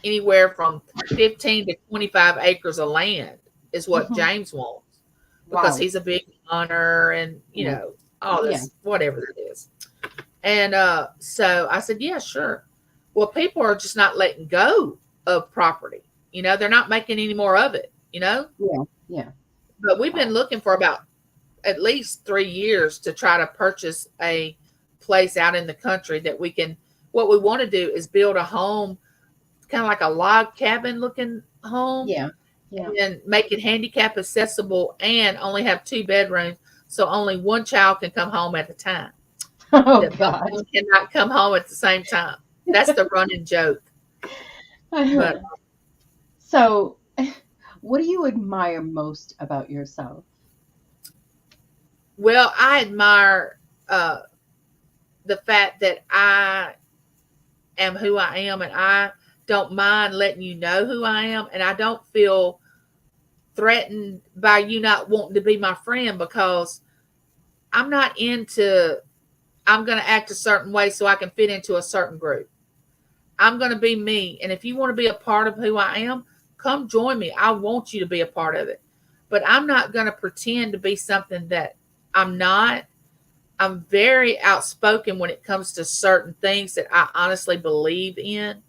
anywhere from 15 to 25 acres of land is what Mm-hmm. James wants, because Wow. he's a big hunter, and Yeah. all Yeah. this, whatever it is. And so I said, yeah, sure. Well, people are just not letting go of property. They're not making any more of it. Yeah. Yeah. But we've been Wow. looking for about at least 3 years to try to purchase a place out in the country that we can. What we want to do is build a home, kind of like a log cabin looking home, Yeah. Yeah. and make it handicap accessible, and only have 2 bedrooms, so only one child can come home at a time. Oh That both of God. them cannot come home at the same time. That's the running joke. But So, what do you admire most about yourself? well, I admire the fact that I am who I am, and I don't mind letting you know who I am, and I don't feel threatened by you not wanting to be my friend, because I'm not into I'm going to act a certain way so I can fit into a certain group. I'm going to be me. And if you want to be a part of who I am, come join me. I want you to be a part of it. But I'm not going to pretend to be something that I'm not. I'm very outspoken when it comes to certain things that I honestly believe in,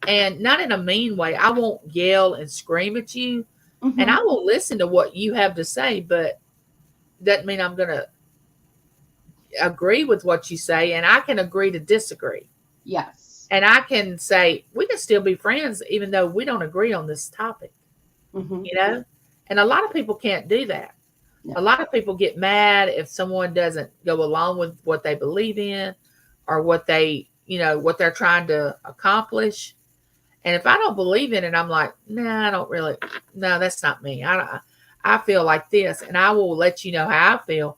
and not in a mean way. I won't yell and scream at you, and Mm-hmm. I will listen to what you have to say, but doesn't mean I'm going to agree with what you say, and I can agree to disagree. Yes. And I can say we can still be friends even though we don't agree on this topic. Hmm. you know? And a lot of people can't do that. A No. lot of people get mad if someone doesn't go along with what they believe in or what they, what they're trying to accomplish. And if I don't believe in it, I'm like, nah, I don't really, no, that's not me. I feel like this, and I will let you know how I feel.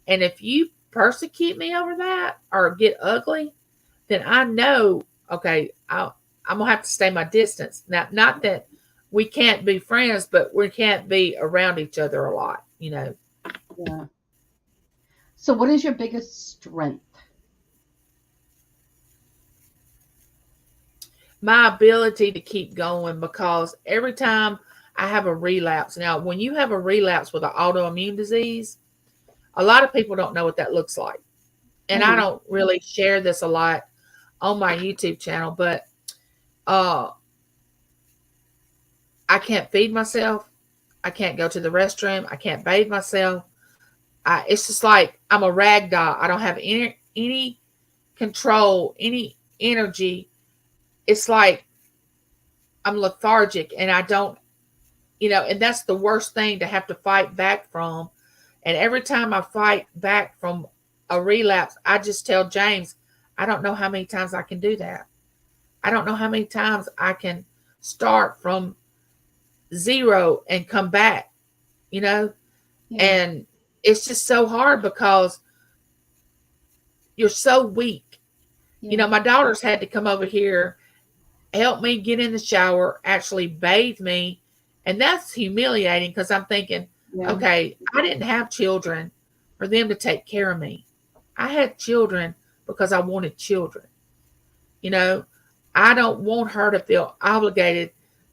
And if you persecute me over that or get ugly, then I know, okay, I'm going to have to stay my distance. Now, not that we can't be friends, but we can't be around each other a lot. Yeah. So, what is your biggest strength? My ability to keep going, because every time I have a relapse. Now, when you have a relapse with an autoimmune disease, a lot of people don't know what that looks like. And I Hmm. don't really share this a lot on my YouTube channel, but uh, I can't feed myself. I can't go to the restroom. I can't bathe myself. It's just like I'm a rag doll. I don't have any control, any energy. It's like I'm lethargic, and I don't, and that's the worst thing to have to fight back from. And every time I fight back from a relapse, I just tell James, I don't know how many times I can do that. I don't know how many times I can start from zero and come back, you know? Yeah. And it's just so hard because you're so weak. Yeah. My daughters had to come over here, help me get in the shower, actually bathe me. And that's humiliating because I'm thinking, Yeah. okay, I didn't have children for them to take care of me. I had children because I wanted children. You know, I don't want her to feel obligated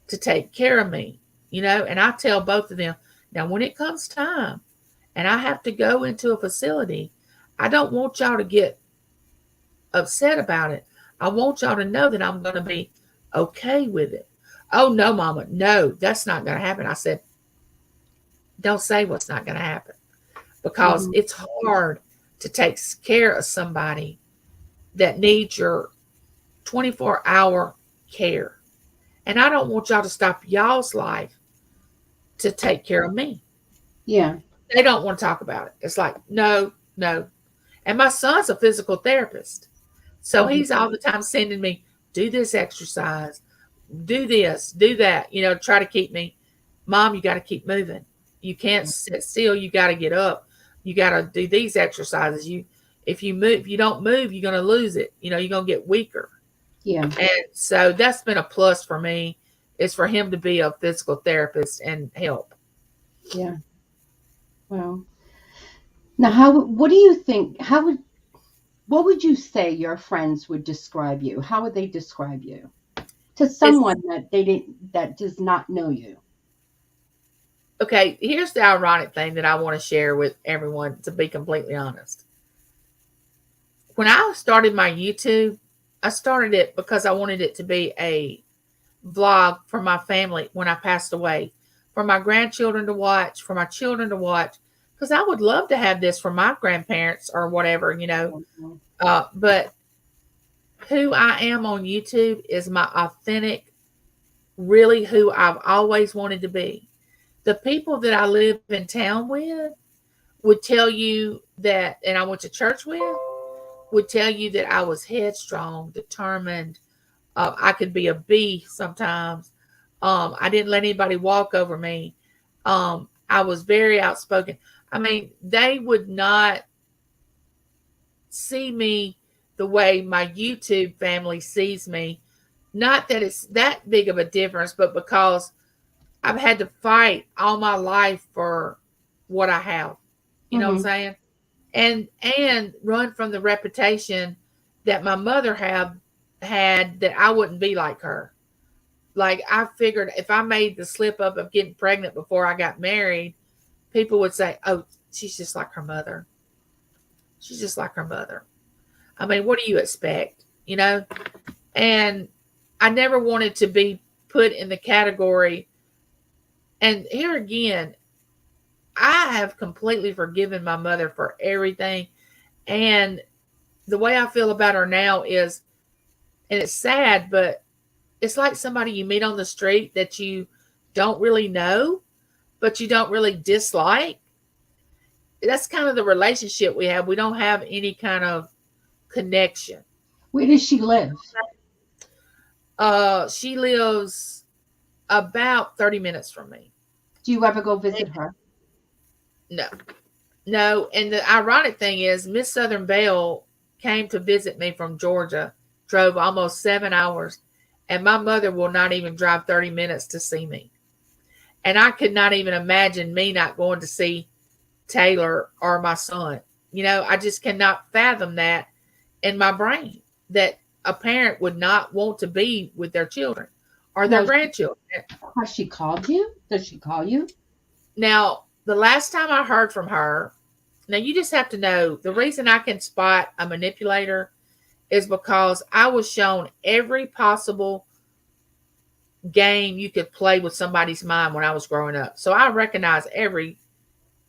to take care of me, and I tell both of them, now when it comes time and I have to go into a facility, I don't want y'all to get upset about it. I want y'all to know that I'm going to be okay with it. Oh, no, Mama. No, that's not going to happen. I said, don't say what's not going to happen, because Hmm. it's hard to take care of somebody that needs your 24-hour care. And I don't want y'all to stop y'all's life to take care of me. Yeah. They don't want to talk about it. It's like, no, no. And my son's a physical therapist. So Hmm. he's all the time sending me, do this exercise, do this, do that, try to keep me. Mom, you got to keep moving. You can't sit still. You got to get up. You got to do these exercises. If you don't move, you're going to lose it. You're going to get weaker. Yeah. And so that's been a plus for me, is for him to be a physical therapist and help. Yeah. Well, now, what do you think? What would you say your friends would describe you? How would they describe you to It's someone that does not know you? okay. Here's the ironic thing that I want to share with everyone, to be completely honest. When I started my YouTube, I started it because I wanted it to be a vlog for my family when I passed away, for my grandchildren to watch, for my children to watch, because I would love to have this for my grandparents or whatever. Mhm. But who I am on YouTube is my authentic, really who I've always wanted to be. The people that I live in town with would tell you that, and I went to church with, would tell you that I was headstrong, determined. I could be a bee sometimes. I didn't let anybody walk over me. I was very outspoken. I mean, they would not see me the way my YouTube family sees me. Not that it's that big of a difference, but because I've had to fight all my life for what I have. You know what I'm Mhm. saying? And run from the reputation that my mother had, that I wouldn't be like her. Like, I figured if I made the slip up of getting pregnant before I got married, people would say, "Oh, she's just like her mother. She's just like her mother." I mean, what do you expect? And I never wanted to be put in the category. And here again, I have completely forgiven my mother for everything. And the way I feel about her now is, and it's sad, but it's like somebody you meet on the street that you don't really know, but you don't really dislike. That's kind of the relationship we have. We don't have any kind of connection. Where does she live? She lives about 30 minutes from me. Do you ever go visit her? No, no. And the ironic thing is, Miss Southern Belle came to visit me from Georgia, drove almost 7 hours, and my mother will not even drive 30 minutes to see me. And I could not even imagine me not going to see Taylor or my son. I just cannot fathom that in my brain, that a parent would not want to be with their children or their No, grandchildren. has she called you? Does she call you? Now, the last time I heard from her, now you just have to know the reason I can spot a manipulator is because I was shown every possible game you could play with somebody's mind when I was growing up. So I recognize every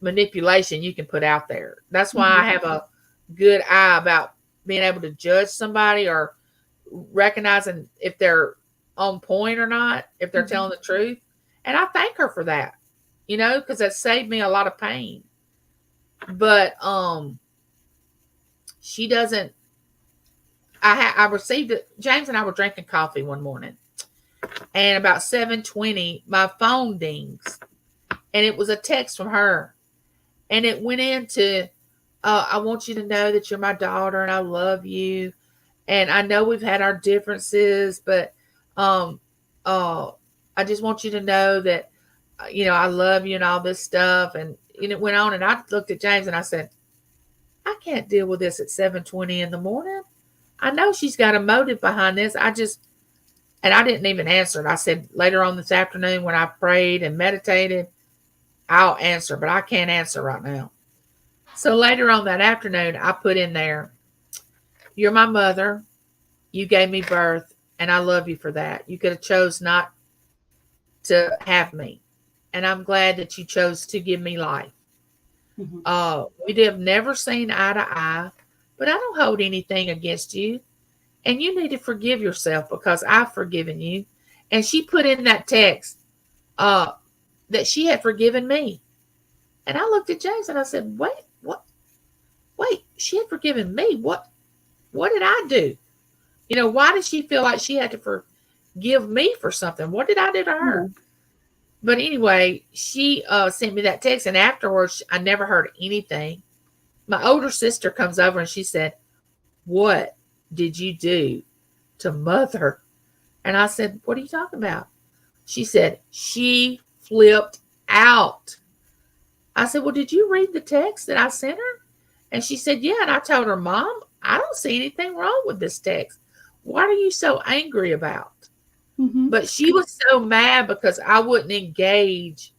manipulation you can put out there. That's why I Mhm. have a good eye about being able to judge somebody or recognizing if they're on point or not, if they're Mhm. telling the truth. And I thank her for that, because that saved me a lot of pain. But she doesn't. I received it. James and I were drinking coffee one morning, and about 7:20, my phone dings, and it was a text from her, and it went into, I want you to know that you're my daughter, and I love you, and I know we've had our differences, but um, I just want you to know that I love you and all this stuff, and it went on, and I looked at James and I said, I can't deal with this at 7:20 in the morning. I know she's got a motive behind this. And I didn't even answer it. I said later on this afternoon when I prayed and meditated, I'll answer, but I can't answer right now. So later on that afternoon, I put in there, you're my mother. You gave me birth, and I love you for that. You could have chose not to have me, and I'm glad that you chose to give me life. Mhm. We have never seen eye to eye, but I don't hold anything against you. And you need to forgive yourself because I've forgiven you. And she put in that text uh, that she had forgiven me. And I looked at James and I said, wait, what? Wait, she had forgiven me. What did I do? Why did she feel like she had to forgive me for something? What did I do to her? Yeah. But anyway, she sent me that text, and afterwards, I never heard anything. My older sister comes over and she said, what did you do to mother? And I said, what are you talking about? She said, she flipped out. I said, well, did you read the text that I sent her? And she said, yeah. And I told her, Mom, I don't see anything wrong with this text. What are you so angry about? Mhm. But she was so mad because I wouldn't engage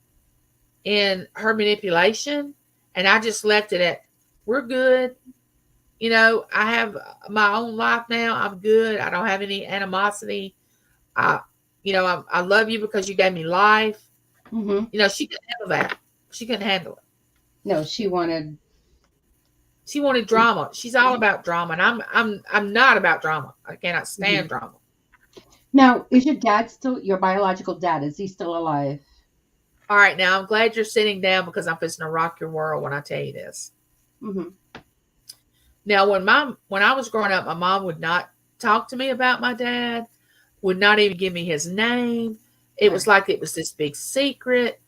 in her manipulation. And I just left it at, we're good. I have my own life now. I'm good. I don't have any animosity. I, I love you because you gave me life. Mhm. She couldn't handle that. She couldn't handle it. No, she wanted. She wanted drama. She's all about drama, and I'm not about drama. I cannot stand Mhm. drama. Now, is your dad still your biological dad? Is he still alive? All right, now I'm glad you're sitting down because I'm fixing to rock your world when I tell you this. Mhm. Now, when I was growing up, my mom would not talk to me about my dad, would not even give me his name. It was Right. like it was this big secret.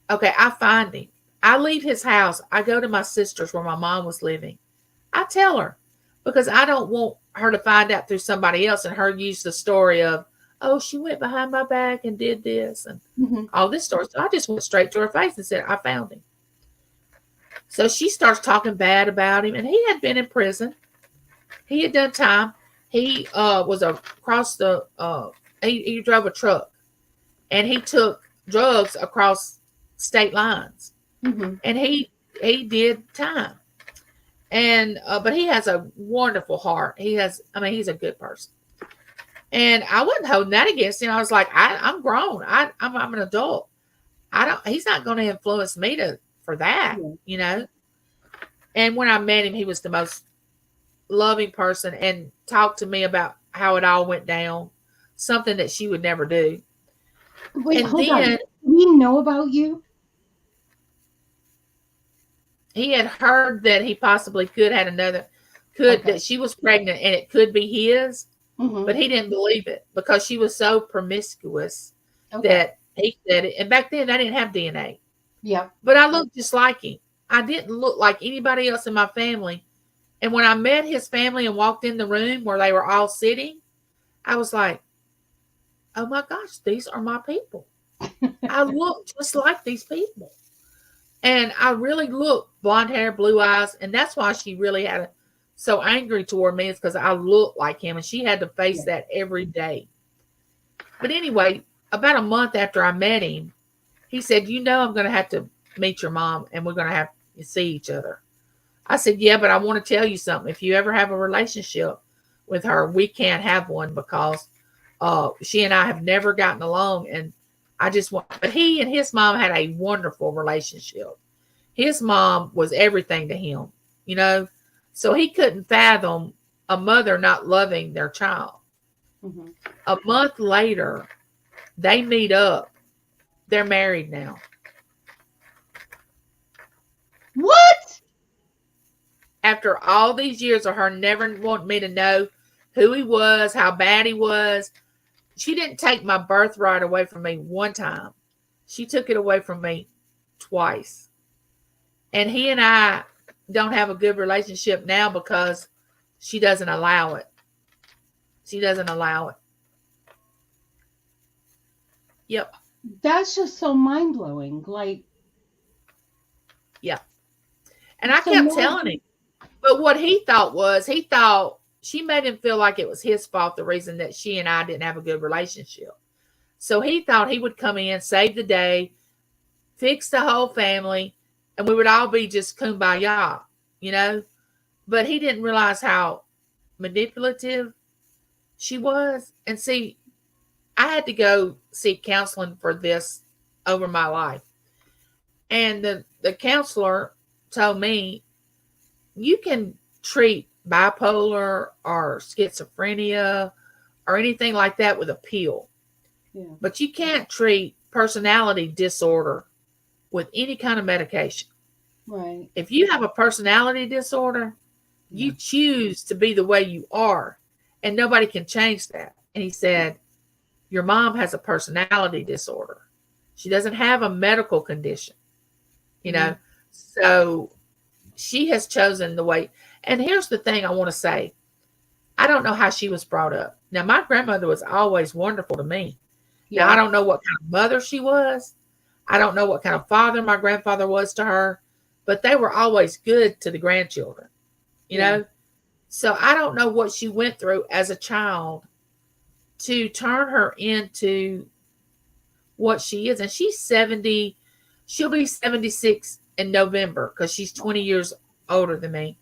Okay, I find him. I leave his house. I go to my sister's where my mom was living. I tell her because I don't want her to find out through somebody else and her use the story of, oh, she went behind my back and did this and Mhm. all this story. So I just went straight to her face and said, I found him. So she starts talking bad about him, and he had been in prison. He had done time. He was across the. He drove a truck, and he took drugs across state lines, Mhm. and he did time. And but he has a wonderful heart. He has. I mean, he's a good person. And I wasn't holding that against him. I was like, I'm grown. I'm an adult. I don't. He's not going to influence me for that. Yeah. And when I met him, he was the most loving person and talked to me about how it all went down, something that she would never do. Wait, And hold then, on. we know about you? He had heard that he possibly could had another, could Okay. that she was pregnant and it could be his, Hmm. but he didn't believe it because she was so promiscuous Okay. that he said it. And back then, I didn't have DNA, Yep. but I looked just like him. I didn't look like anybody else in my family. And when I met his family and walked in the room where they were all sitting, I was like, oh my gosh, these are my people. I look just like these people. And I really looked blonde hair, blue eyes. And that's why she really had so angry toward me, is because I looked like him and she had to face Yeah. that every day. But anyway, about a month after I met him, he said, you know, I'm going to have to meet your mom and we're going to have to see each other. I said, yeah, but I want to tell you something. If you ever have a relationship with her, we can't have one because she and I have never gotten along. And I just want, but he and his mom had a wonderful relationship. His mom was everything to him, you know, so he couldn't fathom a mother not loving their child. Hmm. A month later, they meet up. They're married now. What? After all these years of her never wanting me to know who he was, how bad he was, she didn't take my birthright away from me one time. She took it away from me twice. And he and I don't have a good relationship now because she doesn't allow it. She doesn't allow it. Yep. That's just so mind blowing. Like, Yeah. And I so kept now, telling him. But what he thought was, he thought she made him feel like it was his fault, the reason that she and I didn't have a good relationship. So he thought he would come in, save the day, fix the whole family, and we would all be just kumbaya, you know? But he didn't realize how manipulative she was. And see, I had to go seek counseling for this over my life. And the counselor told me, you can treat bipolar or schizophrenia or anything like that with a pill, yeah, but you can't treat personality disorder with any kind of medication. right. If you have a personality disorder, Yeah. you choose to be the way you are, and nobody can change that. And he said, your mom has a personality disorder. She doesn't have a medical condition, you Mm-hmm. know. So she has chosen the way. And here's the thing I want to say. I don't know how she was brought up. Now, my grandmother was always wonderful to me. Now, I Yeah. don't know what kind of mother she was. I don't know what kind of father my grandfather was to her, but they were always good to the grandchildren, you Yeah. know? So I don't know what she went through as a child to turn her into what she is. And she's 70, she'll be 76 in November because she's 20 years older than me.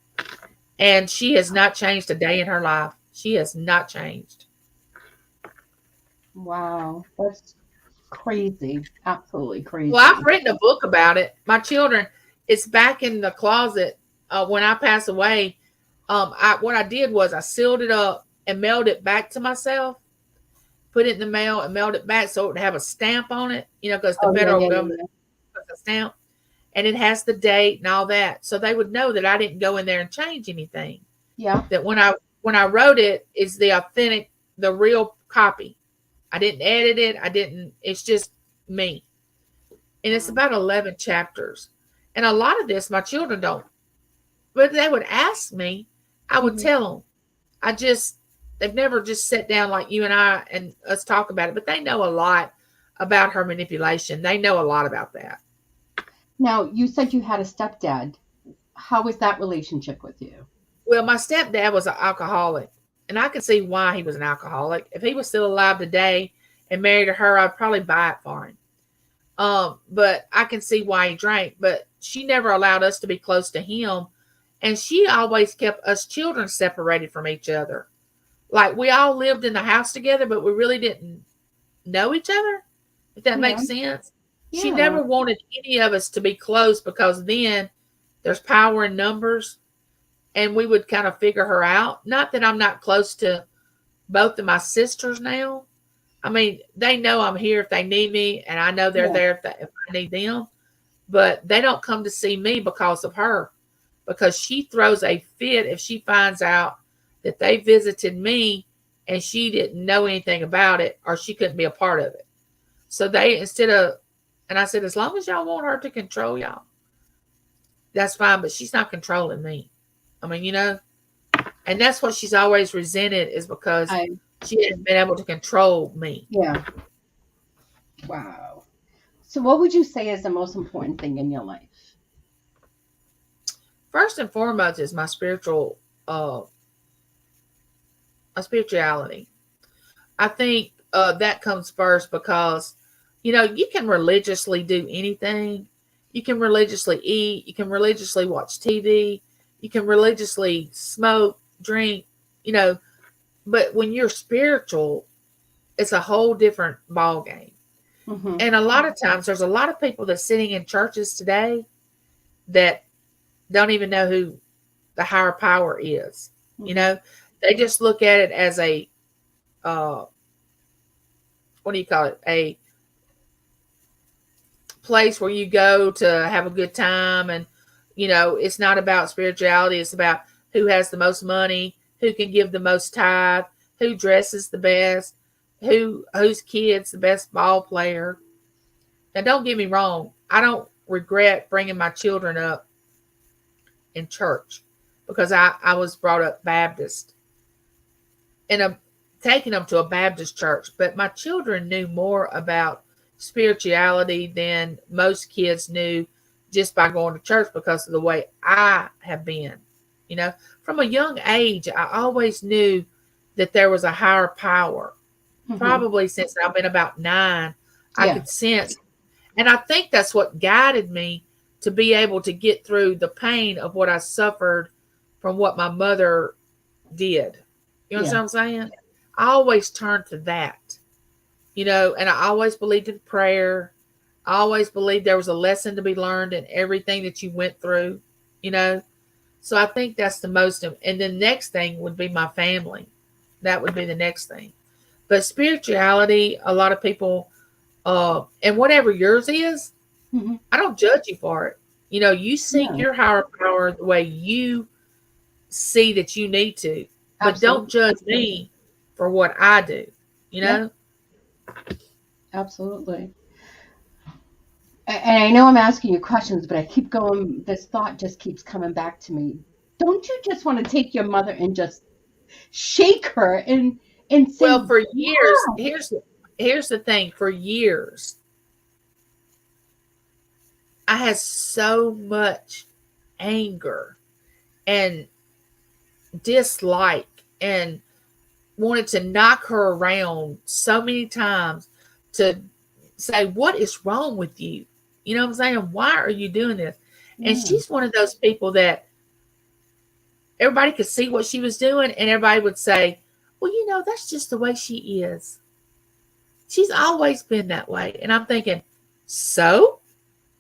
And she has not changed a day in her life. She has not changed. Wow. That's crazy. Absolutely Well, I've crazy. written a book about it. My children, it's back in the closet. When I pass away, what I did was I sealed it up and mailed it back to myself. Put it in the mail and mailed it back so it would have a stamp on it. You know, because the Oh, yeah, federal yeah, government yeah, puts a stamp, and it has the date and all that, so they would know that I didn't go in there and change anything. yeah. That when I wrote it is the authentic, the real copy. I didn't edit it. I didn't. It's just me. And it's Wow. about 11 chapters. And a lot of this my children don't, but they would ask me, I would Hmm. tell them. I just, they've never just sat down like you and I and us talk about it, but they know a lot about her manipulation. They know a lot about that. Now, you said you had a stepdad. How was that relationship with you? Well, my stepdad was an alcoholic, and I can see why he was an alcoholic. If he was still alive today and married to her, I'd probably buy it for him. But I can see why he drank. But she never allowed us to be close to him, and she always kept us children separated from each other. Like we all lived in the house together, but we really didn't know each other. If that Yeah. makes sense. She Yeah. never wanted any of us to be close because then there's power in numbers, and we would kind of figure her out. Not that I'm not close to both of my sisters now, I mean, they know I'm here if they need me, and I know they're Yeah. there if I need them. But they don't come to see me because of her, because she throws a fit if she finds out that they visited me and she didn't know anything about it or she couldn't be a part of it. So they, instead of, and I said, as long as y'all want her to control y'all, that's fine, but she's not controlling me. I mean, and that's what she's always resented, is because I she hadn't been able to control me. yeah. Wow. So what would you say is the most important thing in your life? First and foremost is uh, my spirituality. I think that comes first because, you can religiously do anything. You can religiously eat. You can religiously watch TV. You can religiously smoke, drink, you know. But when you're spiritual, it's a whole different ball game. Mm-hmm. And a lot of times, there's a lot of people that's sitting in churches today that don't even know who the higher power is. You Mm-hmm. know, they just look at it as a uh, what do you call it? A place where you go to have a good time, and it's not about spirituality. It's about who has the most money, who can give the most tithe, who dresses the best, whose kid's the best ball player. Now, don't get me wrong, I don't regret bringing my children up in church, because I was brought up Baptist, and taking them to a Baptist church. But my children knew more about spirituality than most kids knew just by going to church, because of the way I have been. You know, from a young age, I always knew that there was a higher power. Mm-hmm. Probably since I've been about 9, I Yeah. could sense. And I think that's what guided me to be able to get through the pain of what I suffered from what my mother did. You know what Yeah. I'm saying? I always turned to that, and I always believed in prayer. I always believed there was a lesson to be learned in everything that you went through, you know. So I think that's the most, and the next thing would be my family. That would be the next thing. But spirituality, a lot of people, and whatever yours is, Mm-hmm. I don't judge you for it. You seek No. your higher power the way you see that you need to, but don't Absolutely. judge me for what I do, you Yeah. know? Absolutely. And I know I'm asking you questions, but I keep going. This thought just keeps coming back to me. Don't you just want to take your mother and just shake her and Well, say, for years, "Wow." here's the thing. For years, I had so much anger and dislike, and wanted to knock her around so many times, to say, what is wrong with you? You know what I'm saying? Why are you doing this? And Yeah. she's one of those people that everybody could see what she was doing, and everybody would say, well, that's just the way she is. She's always been that way. And I'm thinking, so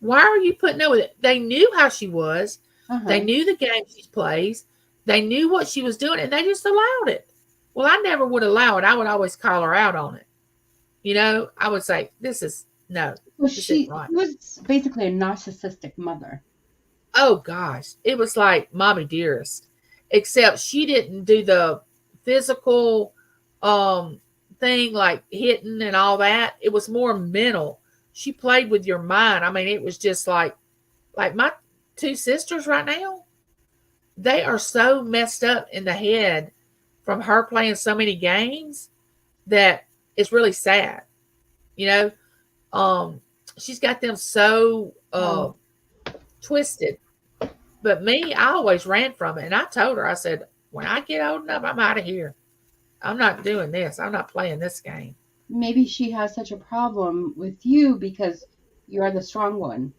why are you putting up with it? They knew how she was. They Uh-huh. knew the game she plays. They knew what she was doing, and they just allowed it. Well, I never would allow it. I would always call her out on it. I would say, no, So this isn't she right. was basically a narcissistic mother. Oh gosh, it was like mommy dearest, except she didn't do the physical um thing like hitting and all that. It was more mental. She played with your mind. I mean, it was just like my two sisters right now. They are so messed up in the head from her playing so many games that it's really sad. You know, um, she's got them so Oh, twisted. But me, I always ran from it. And I told her, I said, when I get old enough, I'm out of here. I'm not doing this. I'm not playing this game. maybe she has such a problem with you because you're the strong one.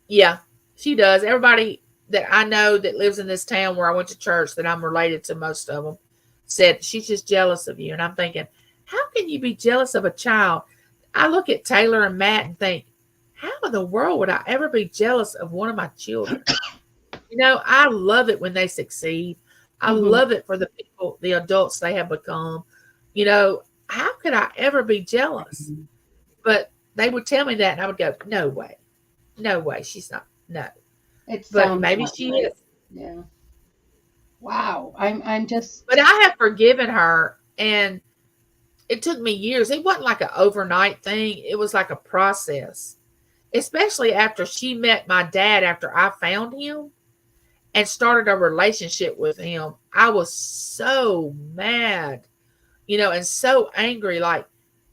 Yeah, she does. Everybody that I know that lives in this town where I went to church, that I'm related to most of them, said she's just jealous of you. And I'm thinking, how can you be jealous of a child? I look at Taylor and Matt and think, how in the world would I ever be jealous of one of my children? I love it when they succeed. I Hmm. love it for the people, the adults they have become. You know, how could I ever be jealous? Mhm. But they would tell me that, and I would go, no way, no way, she's not, no. It But sounds maybe that she way. is. Yeah. Wow. I'm But just. I have forgiven her, and it took me years. It wasn't like an overnight thing. It was like a process, especially after she met my dad after I found him and started a relationship with him. I was so mad, and so angry. Like,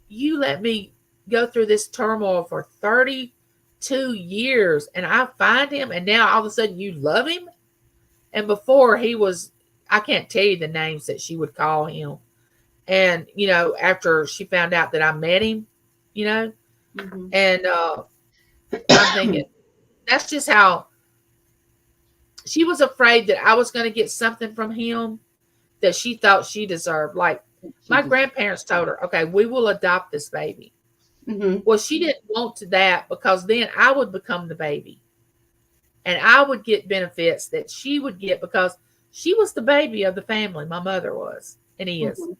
you let me go through this turmoil for 32 years and I find him, and now all of a sudden you love him. And before, he was, I can't tell you the names that she would call him. And, after she found out that I met him, you know, Mhm. and I'm thinking, that's just how she was afraid that I was going to get something from him that she thought she deserved. Like, She my deserves. grandparents told her, okay, we will adopt this baby. Mhm. Well, she didn't want that because then I would become the baby and I would get benefits that she would get because she was the baby of the family. My mother was, and he is. Mhm.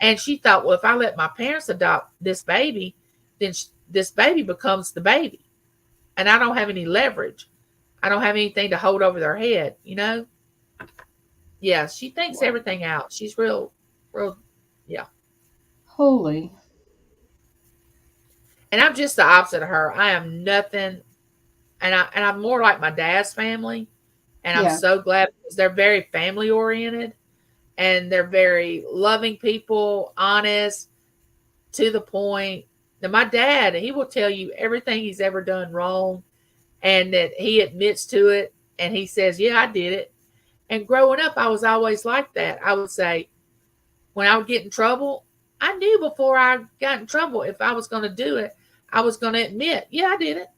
And she thought, well, if I let my parents adopt this baby, then this baby becomes the baby. And I don't have any leverage. I don't have anything to hold over their head. Yeah, she thinks Wow. everything out. She's real, real, yeah. Holy. And I'm just the opposite of her. I am nothing, and I'm more like my dad's family, and I'm Yeah. so glad because they're very family oriented and they're very loving people, honest, to the point. Now my dad, he will tell you everything he's ever done wrong and that he admits to it and he says, "Yeah, I did it." And growing up, I was always like that. I would say when I would get in trouble, I knew before I got in trouble if I was going to do it, I was going to admit, "Yeah, I did it."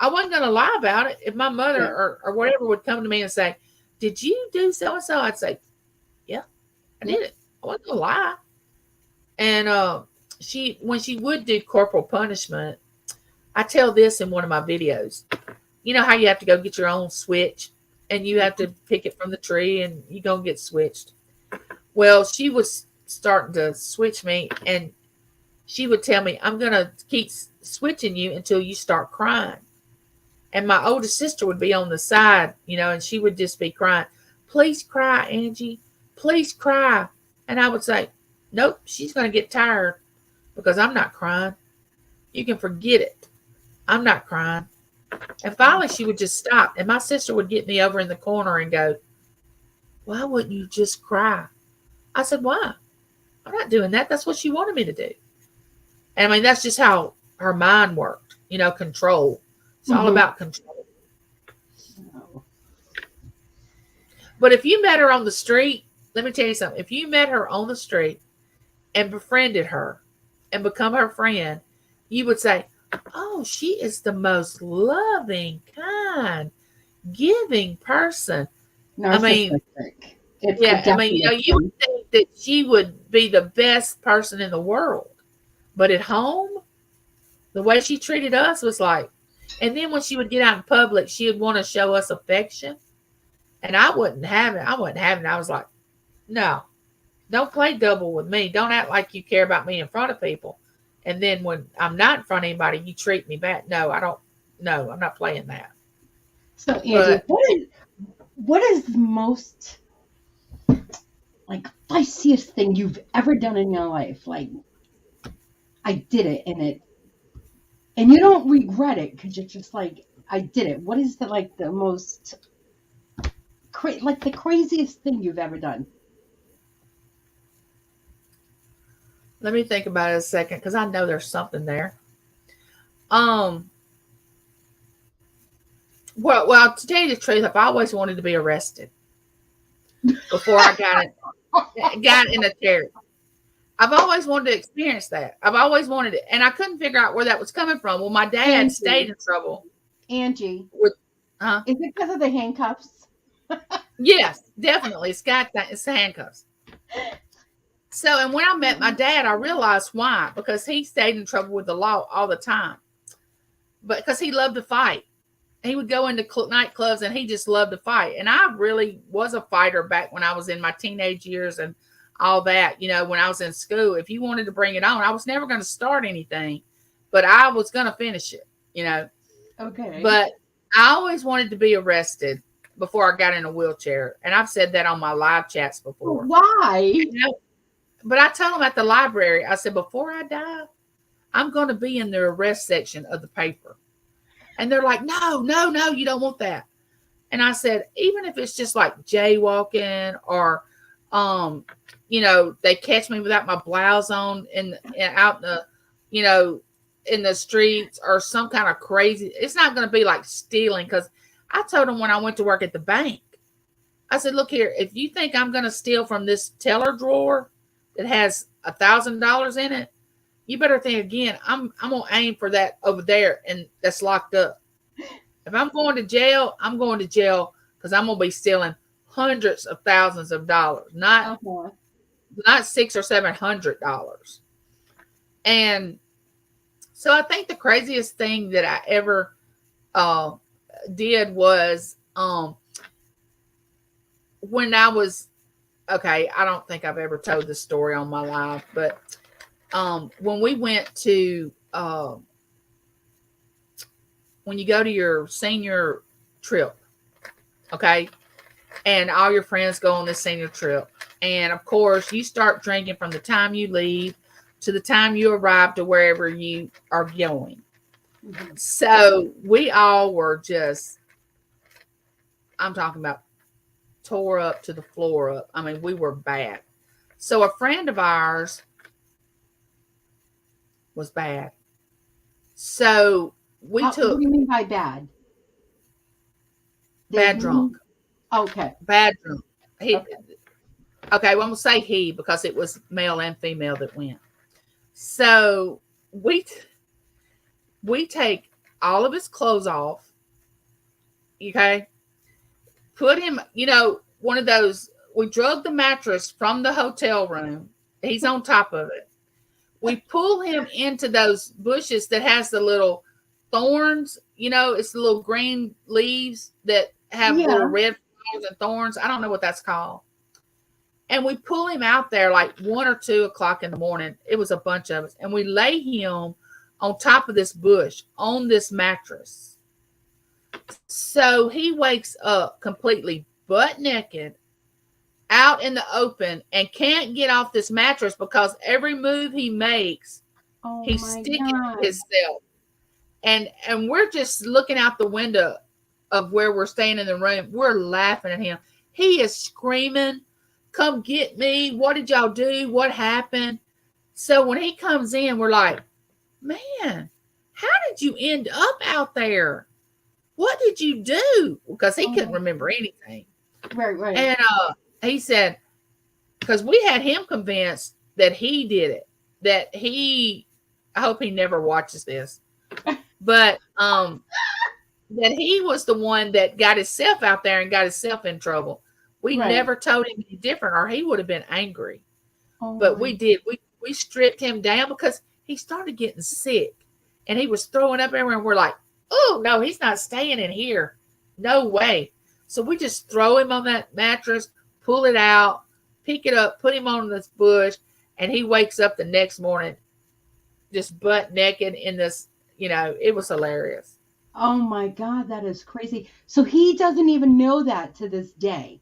I wasn't going to lie about it. If my mother Yeah. or whatever would come to me and say, "Did you do so and so?" I'd say, "Yeah, I Yeah. did it." I wasn't going to lie. And when she would do corporal punishment, I tell this in one of my videos. You know how you have to go get your own switch and you have to pick it from the tree and you go and get switched. Well, she was starting to switch me and she would tell me, "I'm going to keep switching you until you start crying." And my oldest sister would be on the side, and she would just be crying, "Please cry, Angie. Please cry." And I would say, "Nope, she's going to get tired because I'm not crying. You can forget it. I'm not crying." And finally, she would just stop. And my sister would get me over in the corner and go, "Why wouldn't you just cry?" I said, "Why? I'm not doing that. That's what she wanted me to do." And I mean, that's just how her mind worked, control. It's all Mhm. about control. Oh. But if you met her on the street, let me tell you something. If you met her on the street and befriended her and become her friend, you would say, "Oh, she is the most loving, kind, giving person." I mean, Narcissistic. It's the yeah, I mean, you definition. would think that she would be the best person in the world. But at home, the way she treated us was like, and then when she would get out in public, she would want to show us affection. And I wouldn't have it. I wasn't having it. I was like, no, don't play double with me. Don't act like you care about me in front of people. And then when I'm not in front of anybody, you treat me bad. No, I don't. No, I'm not playing that. So Angie, But what is the most like feistiest thing you've ever done in your life? Like I did it and you don't regret it because you're just like I did it. What is the most like the craziest thing you've ever done? let me think about it a second because I know there's something there. Um, well, to tell you the truth, I've always wanted to be arrested before I got in a chair. I've always wanted to experience that. I've always wanted it, and I couldn't figure out where that was coming from. Well, my dad stayed Angie, in trouble Angie, with, uh, is it because of the handcuffs? yes, definitely. It's handcuffs. So, and when I met my dad, I realized why because he stayed in trouble with the law all the time, but because he loved to fight. He would go into nightclubs and he just loved to fight. And I really was a fighter back when I was in my teenage years and all that, when I was in school. If you wanted to bring it on, I was never going to start anything, but I was going to finish it. Okay. But I always wanted to be arrested before I got in a wheelchair. And I've said that on my live chats before. Why? But I tell them at the library, I said, before I die, I'm going to be in the arrest section of the paper. And they're like, no, no, no, you don't want that. And I said, even if it's just like jaywalking or, they catch me without my blouse on and out in in the streets or some kind of crazy, it's not going to be like stealing. Because I told them when I went to work at the bank, I said, look here, if you think I'm going to steal from this teller drawer that has $1,000 in it, you better think again. I'm going to aim for that over there and that's locked up. If I'm going to jail, I'm going to jail because I'm going to be stealing hundreds of thousands of dollars, not $600 or $700. And so I think the craziest thing that I ever did was when I was, okay, I don't think I've ever told this story on my live, but when we went to, when you go to your senior trip, okay, and all your friends go on this senior trip, and of course you start drinking from the time you leave to the time you arrive to wherever you are going. Mm-hmm. So we all were just, I'm talking about tore up to the floor up. I mean, we were bad. So a friend of ours was bad. So what do you mean by bad? Bad drunk. Okay. Bad drunk. Okay, well, I'm going to say he because it was male and female that went. So we take all of his clothes off, okay, put him, one of those, we drug the mattress from the hotel room. He's on top of it. We pull him into those bushes that has the little thorns, it's the little green leaves that have little red flowers and thorns. I don't know what that's called. And we pull him out there like 1 or 2 o'clock in the morning. It was a bunch of us. And we lay him on top of this bush on this mattress. So he wakes up completely butt naked out in the open and can't get off this mattress because every move he makes, he's sticking himself. And we're just looking out the window of where we're staying in the room. We're laughing at him. He is screaming, come get me. What did y'all do? What happened? So when he comes in, we're like, man, how did you end up out there? What did you do? Because he couldn't remember anything. Right. And he said, because we had him convinced that he did it, I hope he never watches this, but that he was the one that got himself out there and got himself in trouble. We never told him any different or he would have been angry. But we did. We stripped him down because he started getting sick and he was throwing up everywhere. And we're like, oh, no, he's not staying in here. No way. So we just throw him on that mattress, pull it out, pick it up, put him on this bush, and he wakes up the next morning just butt naked in this, it was hilarious. Oh my God, that is crazy. So he doesn't even know that to this day.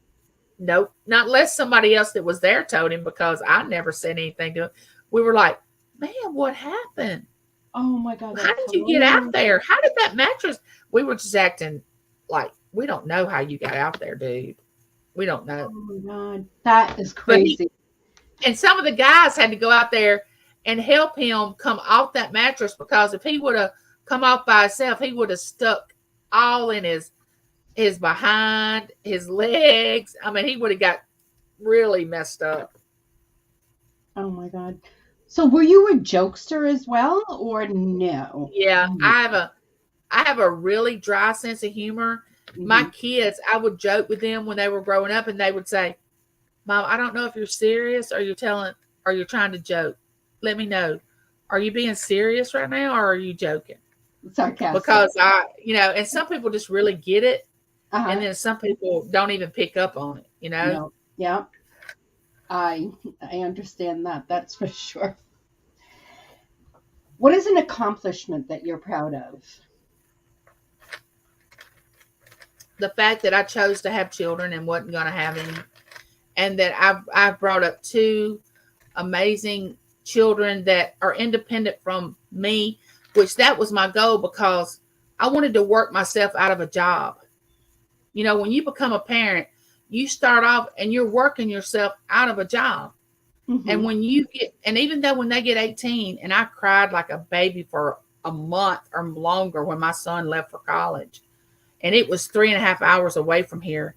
Nope. Not unless somebody else that was there told him, because I never said anything to him. We were like, man, what happened? Oh my God. How did you get out there? How did that mattress? We were just acting like, we don't know how you got out there, dude. We don't know. Oh my God. That is crazy. And some of the guys had to go out there and help him come off that mattress, because if he would have come off by himself, he would have stuck all in his behind, his legs. I mean, he would have got really messed up. Oh my God. So were you a jokester as well, or no? Yeah, I have a really dry sense of humor. Mm-hmm. My kids, I would joke with them when they were growing up, and they would say, Mom, I don't know if you're serious or you're trying to joke. Let me know. Are you being serious right now, or are you joking? Sarcastic. Because and some people just really get it. And then some people don't even pick up on it, No. Yeah. I I understand that. That's for sure. What is an accomplishment that you're proud of? The fact that I chose to have children and wasn't going to have any, and that I've brought up two amazing children that are independent from me, which that was my goal because I wanted to work myself out of a job. You know, when you become a parent, you start off and you're working yourself out of a job. And Hmm. when you get, and even though when they get 18, and I cried like a baby for a month or longer when my son left for college, and it was 3.5 hours away from here.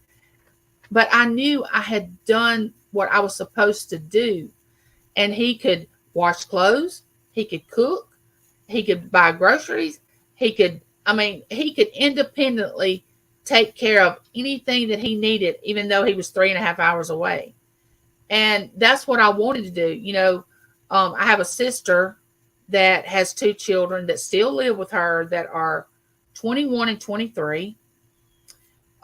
But I knew I had done what I was supposed to do. And he could wash clothes, he could cook, he could buy groceries, he could independently take care of anything that he needed, even though he was 3.5 hours away. And that's what I wanted to do. I have a sister that has two children that still live with her that are 21 and 23.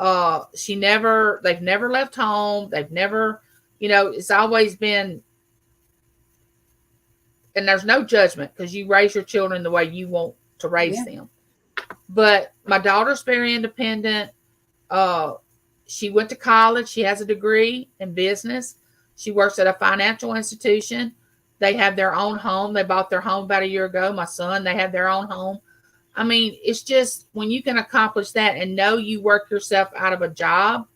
They've never left home. They've never, it's always been, and there's no judgment because you raise your children the way you want to raise Yeah. them. But my daughter's very independent. Uh, she went to college. She has a degree in business. She works at a financial institution. They have their own home. They bought their home about a year ago. My son, they have their own home. I mean, it's just when you can accomplish that and know you work yourself out of a job.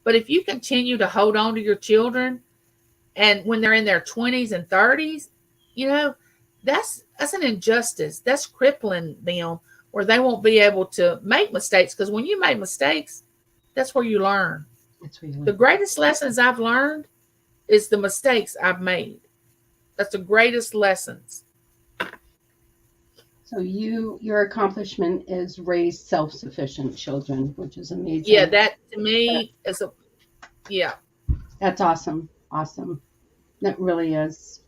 But if you continue to hold on to your children and when they're in their 20s and 30s, you know, that's an injustice. That's crippling them where they won't be able to make mistakes because when you make mistakes, that's where you learn. That's where you The live. greatest lessons I've learned is the mistakes I've made. That's the greatest lessons. So your accomplishment is raise self-sufficient children, which is Yeah, amazing. that to me is a yeah. That's awesome. Awesome. That really is.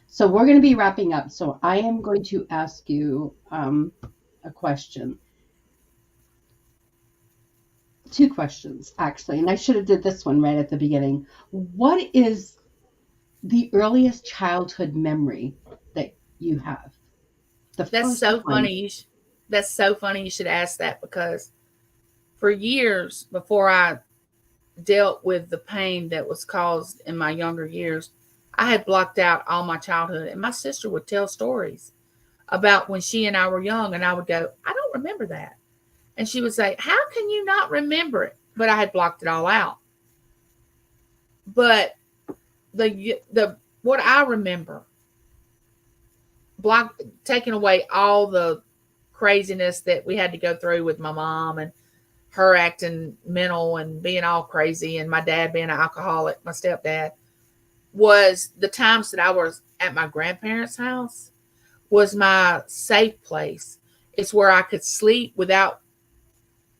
So we're going to be wrapping up. So I am going to ask you a question. Two questions, actually. And I should have did this one right at the beginning. What is the earliest childhood memory that you have? The That's first so one. funny. That's so funny. You should ask that because for years before I dealt with the pain that was caused in my younger years, I had blocked out all my childhood. And my sister would tell stories about when she and I were young, and I would go, I don't remember that. And she would say, how can you not remember it? But I had blocked it all out. But the what I remember, block taking away all the craziness that we had to go through with my mom and her acting mental and being all crazy and my dad being an alcoholic, my stepdad, was the times that I was at my grandparents' house was my safe place. It's where I could sleep without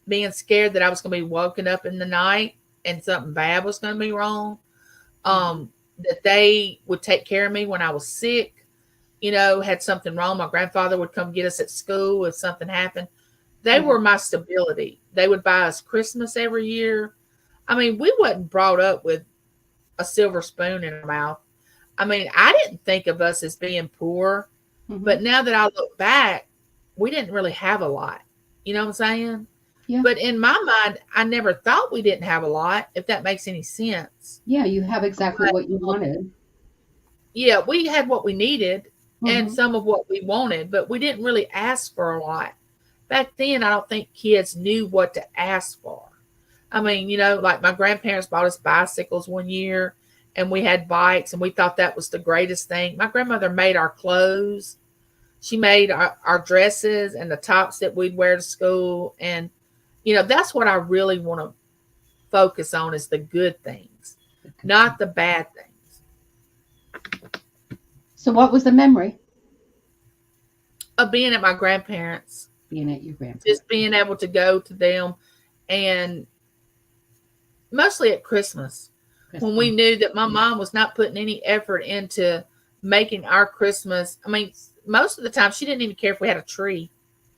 being scared that I was going to be woken up in the night and something bad was going to be wrong. Mhm. That they would take care of me when I was sick, had something wrong. My grandfather would come get us at school if something happened. They Yeah. were my stability. They would buy us Christmas every year. I mean, we wasn't brought up with a silver spoon in our mouth. I mean, I didn't think of us as being poor, Hmm. but now that I look back, we didn't really have a lot. You know what I'm saying? Yeah. But in my mind, I never thought we didn't have a lot, if that makes any sense. Yeah. You have exactly But what you wanted. yeah, we had what we needed and Hmm. some of what we wanted, but we didn't really ask for a lot. Back then, I don't think kids knew what to ask for. I mean, like my grandparents bought us bicycles one year and we had bikes and we thought that was the greatest thing. My grandmother made our clothes. She made our dresses and the tops that we'd wear to school. And, that's what I really want to focus on is the good things, The good thing. not the bad things. So what was the memory Of being at my grandparents, being at your grandparents? just being able to go to them and mostly at Christmas when we Christmas. knew that my mom was not putting any effort into making our Christmas. I mean, most of the time she didn't even care if we had a tree.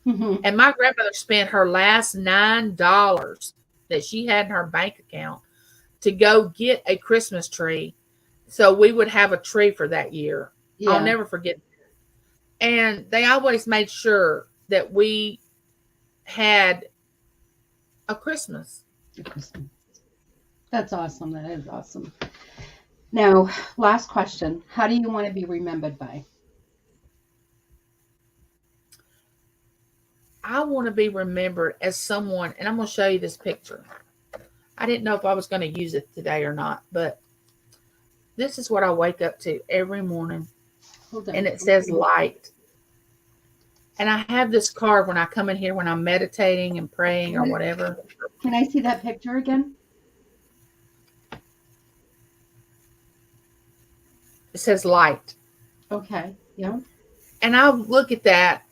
Hmm. And my grandmother spent her last $9 that she had in her bank account to go get a Christmas tree. So we would have a tree for that year. I'll Yeah. never forget. And they always made sure that we had a Christmas. That's awesome. That is awesome. Now, last question. How do you want to be remembered by? I want to be remembered as someone, and I'm going to show you this picture. I didn't know if I was going to use it today or not, but this is what I wake up to every morning, Hold and on. it says light. And I have this card when I come in here when I'm meditating and praying or What, whatever. can I see that picture again? It says light. Okay. Yeah. And I look at that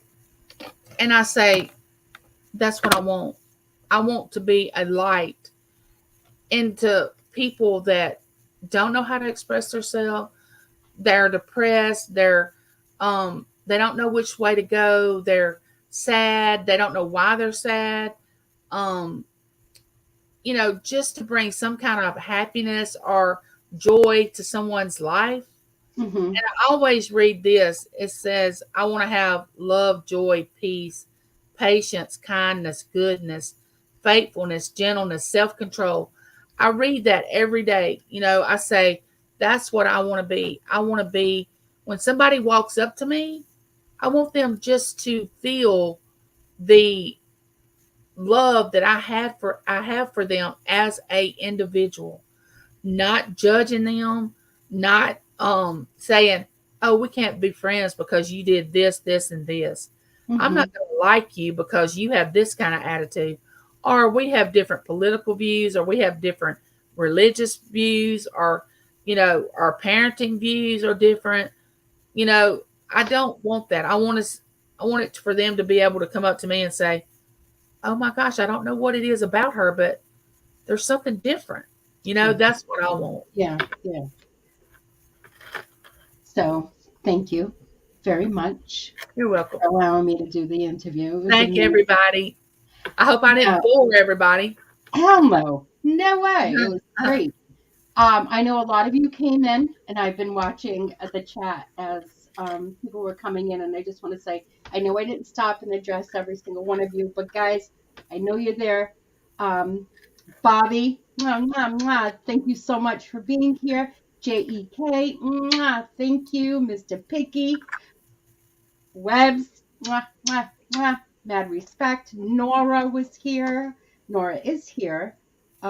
and I say, that's what I want. I want to be a light into people that don't know how to express themselves. They're depressed. They don't know which way to go. They're sad. They don't know why they're sad. Um, just to bring some kind of happiness or joy to someone's life. Mm-hmm. I always read this. It says, I want to have love, joy, peace, patience, kindness, goodness, faithfulness, gentleness, self control. I read that every day. I say, that's what I want to be. I want to be, when somebody walks up to me, I want them just to feel the love that I have for them as a individual, not judging them, not saying, "Oh, we can't be friends because you did this, this, and this." I'm Mm-hmm. not going to like you because you have this kind of attitude, or we have different political views, or we have different religious views, or our parenting views are different. You know, I don't want that. I want it for them to be able to come up to me and say, "Oh my gosh, I don't know what it is about her, but there's something different." That's what I want. Yeah. Yeah. So thank you very much You're welcome. for allowing me to do the interview. It was Thank amazing. everybody. I hope I didn't Yeah. bore everybody. Hell no. No way. It was great. I know a lot of you came in, and I've been watching the chat as people were coming in, and I just want to say, I know I didn't stop and address every single one of you, but guys, I know you're there. Um, Bobby, mwah, mwah, mwah, thank you so much for being here. JEK, mwah, thank you. Mr. Picky, Webs, mwah, mwah, mwah, mad respect. Nora was here. Nora is here. I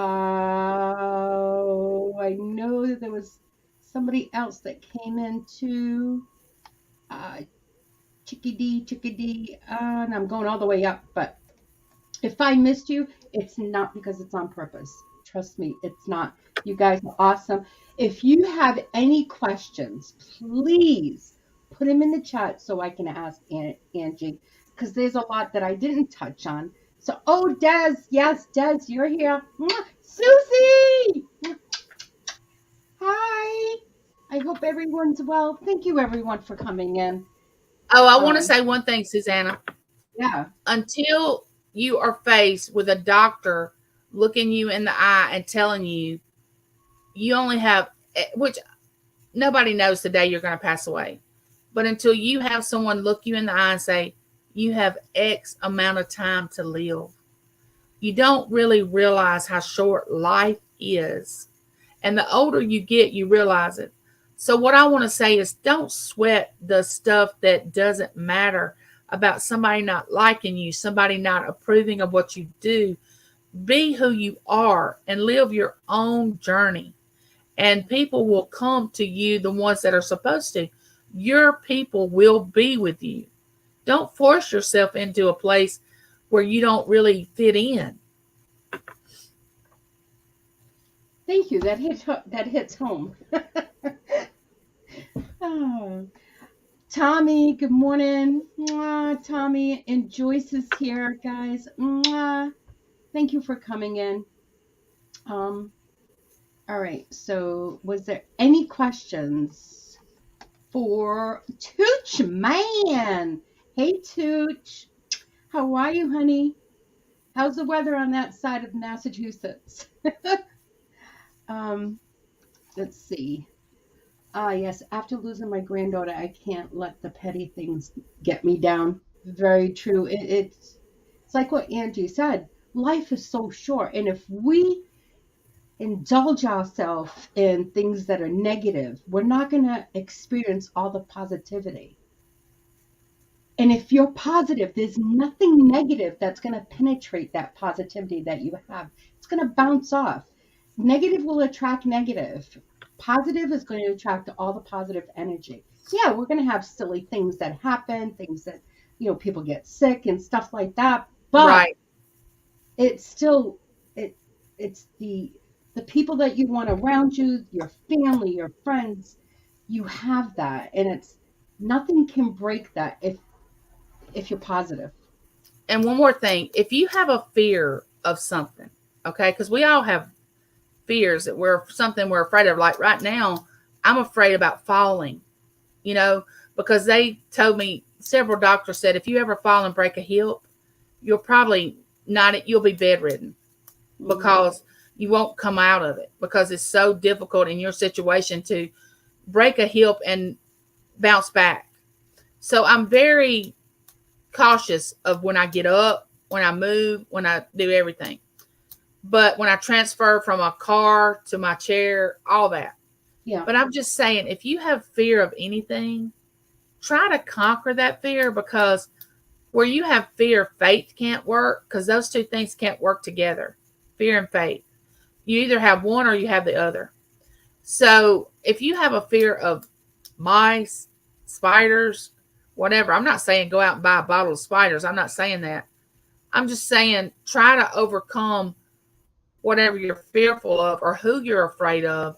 know that there was somebody else that came in too. Uh, chickadee, and I'm going all the way up. But if I missed you, it's not because it's on purpose. Trust me, it's not. You guys are awesome. If you have any questions, please put them in the chat so I can ask Angie, because there's a lot that I didn't touch on. So, oh, Des, yes, Des, you're here. Mwah! Susie! Hi. I hope everyone's well. Thank you, everyone, for coming in. Oh, I want to Um, say one thing, Susanna. yeah. Until you are faced with a doctor looking you in the eye and telling you you only have, which nobody knows the day you're going to pass away, but until you have someone look you in the eye and say, you have X amount of time to live, you don't really realize how short life is. And the older you get, you realize it. So, what I want to say is don't sweat the stuff that doesn't matter about somebody not liking you, somebody not approving of what you do. Be who you are and live your own journey. And people will come to you, the ones that are supposed to. Your people will be with you. Don't force yourself into a place where you don't really fit in. Thank you. That hits home. Oh, Tommy, good morning. Mwah, Tommy and Joyce is here, guys. Mwah. Thank you for coming in. Um, all right. So, was there any questions for Tooch Man? Hey, Tooch. How are you, honey? How's the weather on that side of Massachusetts? um, let's see. Ah, yes. After losing my granddaughter, I can't let the petty things get me down. Very true. It's like what Angie said. Life is so short, and if we indulge ourselves in things that are negative, we're not going to experience all the positivity. And if you're positive, there's nothing negative that's going to penetrate that positivity that you have. It's going to bounce off. Negative will attract negative. Positive is going to attract all the positive energy. Yeah, we're going to have silly things that happen, things that, people get sick and stuff like that. But Right. it's still it it's the people that you want around you, your family, your friends, you have that, and it's nothing can break that if you're positive. And one more thing, if you have a fear of something, okay, because we all have fears that we're something we're afraid of. Like right now, I'm afraid about falling, you know, because they told me several doctors said if you ever fall and break a hip, you'll probably not, you'll be bedridden Mhm. because you won't come out of it because it's so difficult in your situation to break a hip and bounce back. So I'm very cautious of when I get up, when I move, when I do everything. But when I transfer from a car to my chair, all that. Yeah. But I'm just saying, if you have fear of anything, try to conquer that fear because where you have fear, faith can't work because those two things can't work together. Fear and faith. You either have one or you have the other. So if you have a fear of mice, spiders, whatever, I'm not saying go out and buy a bottle of spiders. I'm not saying that. I'm just saying try to overcome whatever you're fearful of or who you're afraid of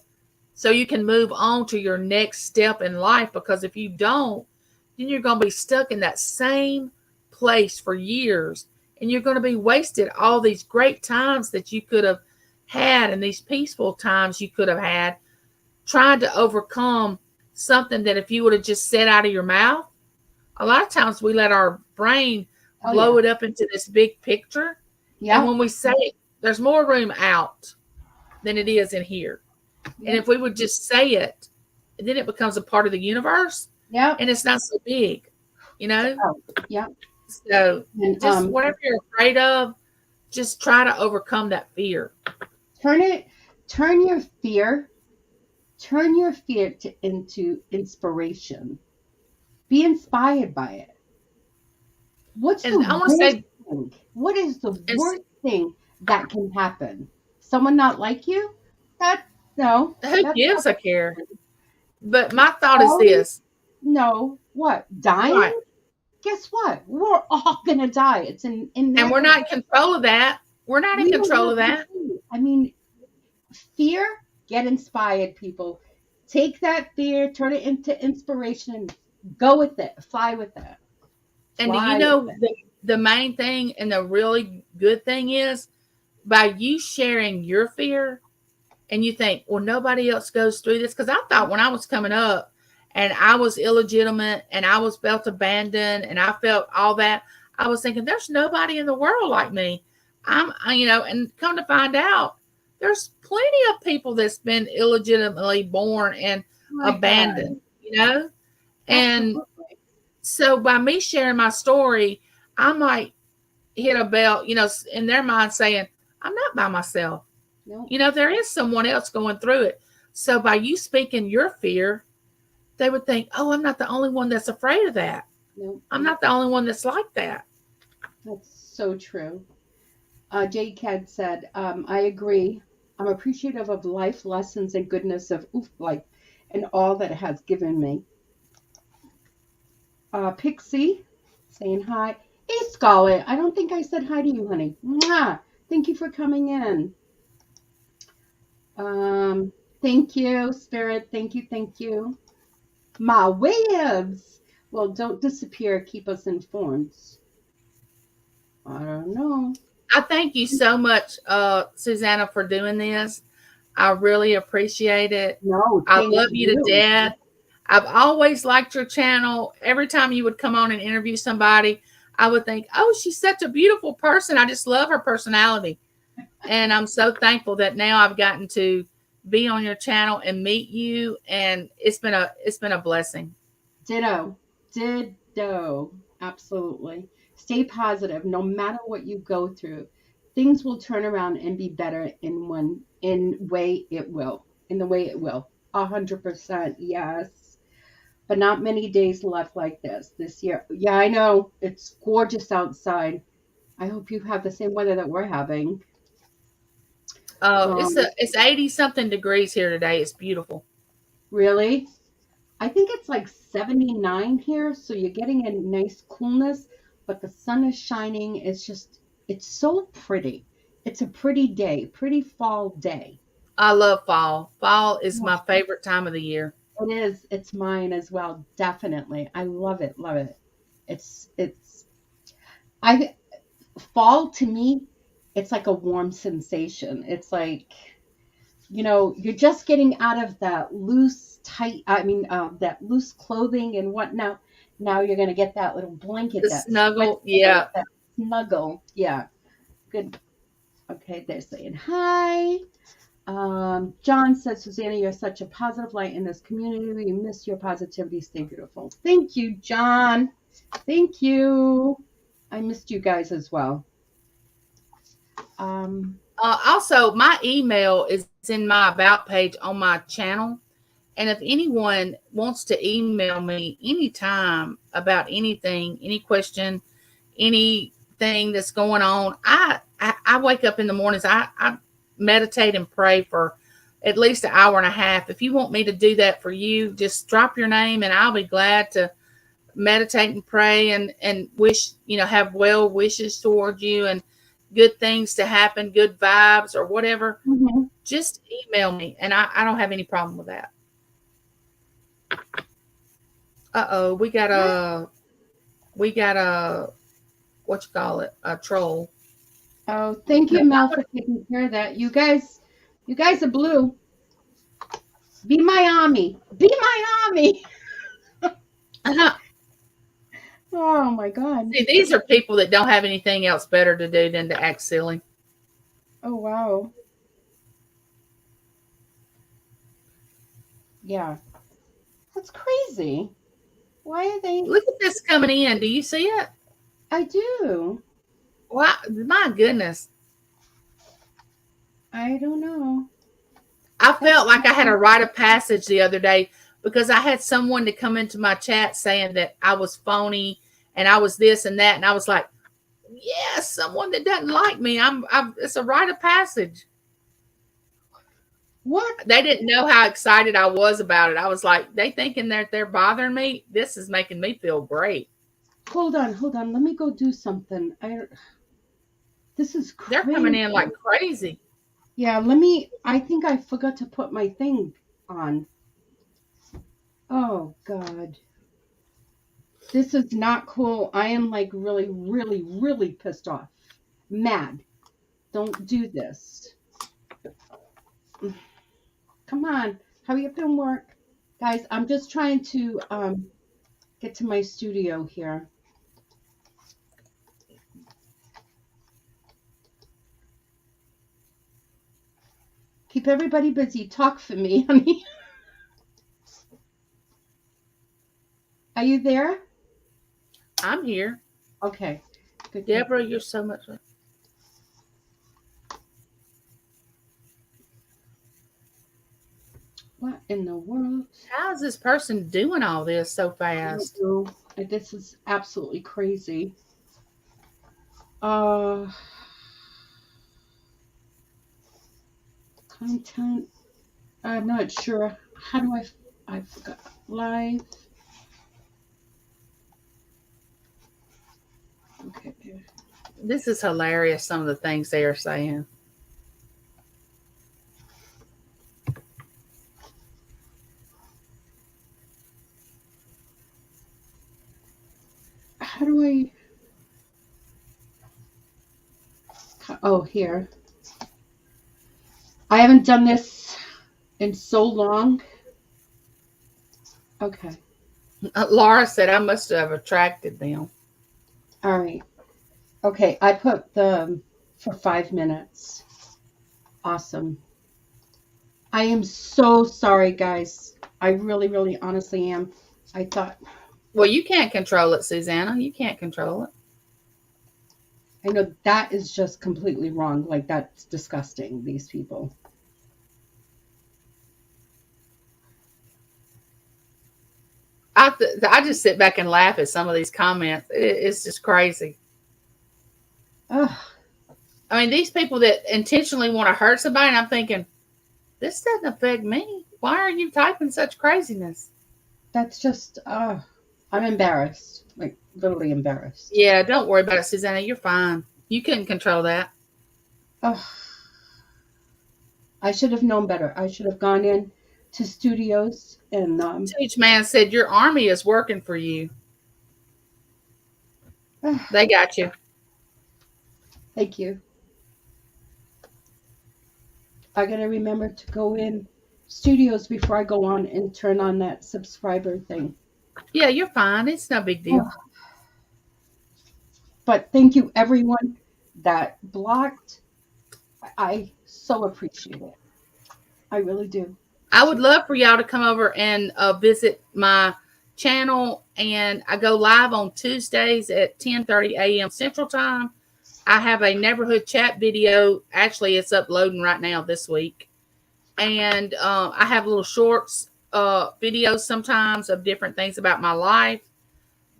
so you can move on to your next step in life. Because if you don't, then you're going to be stuck in that same place for years and you're going to be wasted all these great times that you could have had and these peaceful times you could have had trying to overcome something that if you would have just said out of your mouth, a lot of times we let our brain Oh blow yeah. it up into this big picture. And Yep. when we say it, there's more room out than it is in here. And Yep. if we would just say it, then it becomes a part of the universe Yep. and it's not so big, you know? Oh, yep. So And just whatever you're afraid of, just try to overcome that fear. turn it turn your fear into inspiration. Be inspired by it. What's the And I want to worst say, thing? What is the and worst thing that can happen? Someone not like you? That no, who that's gives a care? But my thought is always this, no. What? right? Dying? Guess what? We're all gonna die. It's an And we're inevitable. not in control of that. We're not in We don't control have of that. control. I mean, fear, get inspired, people. Take that fear, turn it into inspiration, and go with it. Fly with it. And do you Fly with know it. the main thing and the really good thing is by you sharing your fear and you think, well, nobody else goes through this. Because I thought when I was coming up and I was illegitimate and I was felt abandoned and I felt all that, I was thinking, there's nobody in the world like me. And come to find out, there's plenty of people that's been illegitimately born and My God. abandoned. And Absolutely. so by me sharing my story, I might hit a bell, in their mind saying, I'm not by myself. No, There is someone else going through it. So by you speaking your fear, they would think, oh, I'm not the only one that's afraid of that. no. I'm not the only one that's like that. That's so true. Jade Cad said, I agree. I'm appreciative of life lessons and goodness of life and all that it has given me. Pixie saying hi. Hey, Scarlett. I don't think I said hi to you, honey. Mwah! Thank you for coming in. Thank you, Spirit. Thank you. Thank you. My waves. Well, don't disappear. Keep us informed. I don't know. I thank you so much, Susanna, for doing this. I really appreciate it. No, I thank love you to you. death. I've always liked your channel. Every time you would come on and interview somebody, I would think, oh, she's such a beautiful person. I just love her personality. And I'm so thankful that now I've gotten to be on your channel and meet you, and it's been a blessing. Ditto. Ditto. Absolutely. Stay positive no matter what you go through. Things will turn around and be better in way it will. In the way it will. 100%. Yes. But not many days left like this year. Yeah, I know. It's gorgeous outside. I hope you have the same weather that we're having. It's Um, it's 80 something degrees here today. It's beautiful. really? I think it's like 79 here, so you're getting a nice coolness, but the sun is shining. It's so pretty. It's a pretty day, pretty fall day. I love fall. Fall is Yeah, my favorite time of the year. it is. It's mine as well, definitely. I love it, love it. It's I fall to me, it's like a warm sensation. It's like, you're just getting out of that loose, tight, that loose clothing and whatnot. Now you're going to get that little blanket, The that snuggle, sweatshirt, yeah. that snuggle. Yeah, good. Okay, they're saying hi. John says, Susanna, you're such a positive light in this community. We miss your positivity. Stay beautiful. Thank you, John. Thank you. I missed you guys as well. Um, Also, my email is in my about page on my channel. And if anyone wants to email me anytime about anything, any question, anything that's going on, I wake up in the mornings. I meditate and pray for at least an hour and a half. If you want me to do that for you, just drop your name and I'll be glad to meditate and pray and wish, have well wishes toward you and good things to happen, good vibes or whatever. mhm. Just email me and I don't have any problem with that. Uh-oh, we got a what you call it, a troll. Oh, thank No, you, Mel, for taking care of that. You guys are blue. Be my army. Be my army. uh-huh. Oh my God. See, these are people that don't have anything else better to do than to act silly. Oh wow. Yeah. That's crazy. Why are they? Look at this coming in. Do you see it? I do. Wow, my goodness. I don't know. I That's felt like I had a rite of passage the other day because I had someone to come into my chat saying that I was phony and I was this and that. And I was like, yes, someone that doesn't like me. It's a rite of passage. what? They didn't know how excited I was about it. I was like, they thinking that they're bothering me. This is making me feel great. Hold on, hold on. Let me go do something. This is They're coming crazy. in like crazy. Yeah, I think I forgot to put my thing on. Oh God. This is not cool. I am like really, really, really pissed off. Mad. Don't do this. Come on. Hurry up and work. Guys, I'm just trying to get to my studio here. Keep everybody busy. Talk for me, honey. Are you there? I'm here. Okay. Good. Deborah, you're so much. What in the world? How is this person doing all this so I don't fast? know. This is absolutely crazy. Uh, content. I'm not sure. How do I forgot. Live. Okay. This is hilarious, some of the things they are saying. How do I? Oh, here. I haven't done this in so long. Okay. Laura said I must have attracted them. All right. Okay. I put the for 5 minutes. Awesome. I am so sorry, guys. I really, really, honestly am. I thought, Well, you can't control it, Susanna. You can't control it. I know that is just completely wrong. Like, that's disgusting, these people. I just sit back and laugh at some of these comments. It's just crazy. Ugh, I mean, these people that intentionally want to hurt somebody, and I'm thinking, this doesn't affect me. Why are you typing such craziness? that's just, I'm embarrassed. Like, literally embarrassed. Yeah, don't worry about it, Susanna. You're fine. You couldn't control that. Ugh, I should have known better. I should have gone in to studios and, Teach man said your army is working for you. They got you. thank you. I gotta remember to go in studios before I go on and turn on that subscriber thing. Yeah, you're fine. It's no big deal. But thank you, everyone that blocked. I so appreciate it. I really do. I would love for y'all to come over and visit my channel. And I go live on Tuesdays at 10:30 a.m. Central Time. I have a neighborhood chat video. Actually, it's uploading right now this week. And I have little shorts, videos sometimes of different things about my life.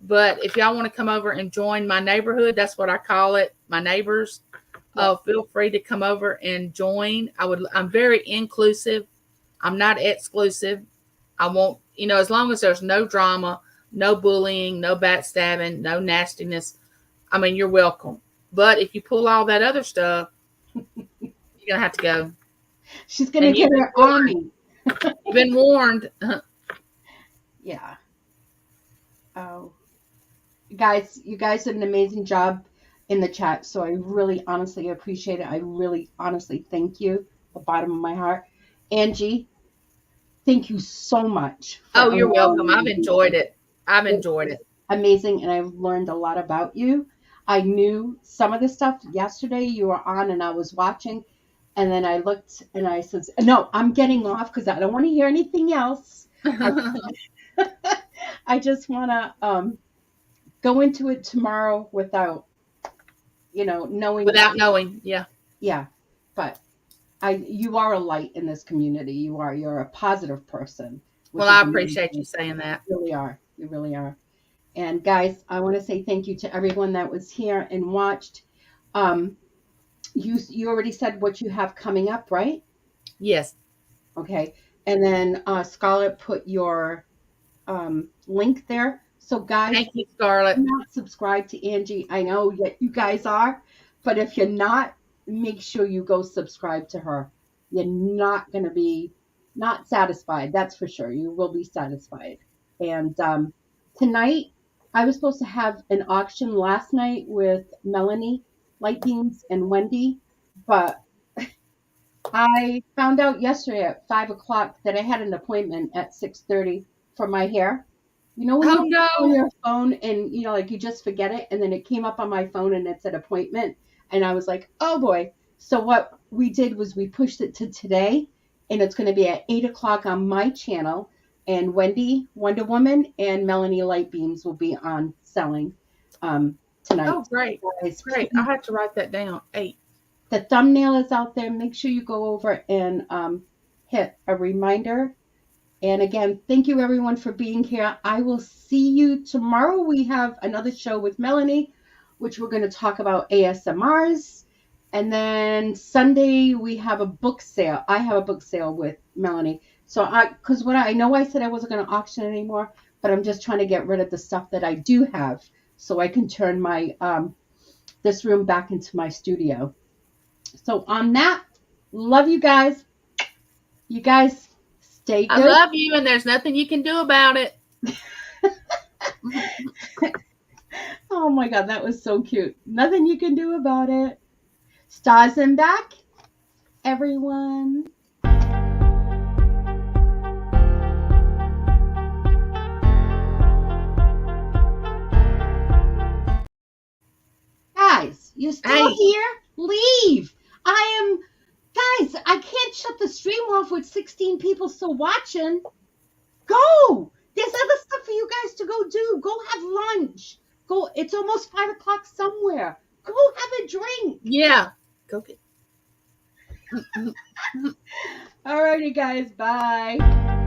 But if y'all want to come over and join my neighborhood, that's what I call it, my neighbors. Feel free to come over and join. I'm very inclusive. I'm not exclusive. I won't, as long as there's no drama, no bullying, no backstabbing, no nastiness. I mean, you're welcome. But if you pull all that other stuff, you're gonna have to go. She's gonna get her army. You've been warned. Yeah. Oh, guys, you guys did an amazing job in the chat. So I really, honestly appreciate it. I really, honestly thank you, the bottom of my heart. Angie, thank you so much. Oh, you're welcome. I've enjoyed it. I've enjoyed it. Amazing, and I've learned a lot about you. I knew some of the stuff yesterday. You were on, and I was watching, and then I looked, and I said, "No, I'm getting off because I don't want to hear anything else. I just want to go into it tomorrow without, knowing. Without knowing, yeah, yeah. But you are a light in this community. You're a positive person. Well, I appreciate you saying that. You really are. You really are. And guys, I want to say thank you to everyone that was here and watched. You already said what you have coming up, right? Yes. Okay. And then Scarlett put your link there. So guys, thank you, Scarlett. Do not subscribe to Angie. I know that you guys are, but if you're not, make sure you go subscribe to her. You're not going to be not satisfied. That's for sure. You will be satisfied. And tonight, I was supposed to have an auction last night with Melanie, Lightbeams, and Wendy, but I found out yesterday at 5:00 that I had an appointment at 6:30 for my hair. When you on your phone and like you just forget it, and then it came up on my phone and it said appointment, and I was like, oh boy. So what we did was we pushed it to today, and it's going to be at 8:00 on my channel. And Wendy, Wonder Woman, and Melanie Lightbeams will be on selling tonight. Oh, great. Great. I'll have to write that down. 8. The thumbnail is out there. Make sure you go over and hit a reminder. And again, thank you everyone for being here. I will see you tomorrow. We have another show with Melanie, which we're going to talk about ASMRs. And then Sunday, we have a book sale. I have a book sale with Melanie. So because I know I said I wasn't going to auction anymore, but I'm just trying to get rid of the stuff that I do have so I can turn my this room back into my studio. So on that, love you guys. You guys stay good. I love you, and there's nothing you can do about it. Oh my God, that was so cute. Nothing you can do about it. Stars and back, everyone. Guys, you're still here? Leave. I am Guys, I can't shut the stream off with 16 people still watching. Go! There's other stuff for you guys to go do. Go have lunch. Go. It's almost 5 o'clock somewhere. Go have a drink. Yeah. Go get. Alrighty, guys. Bye.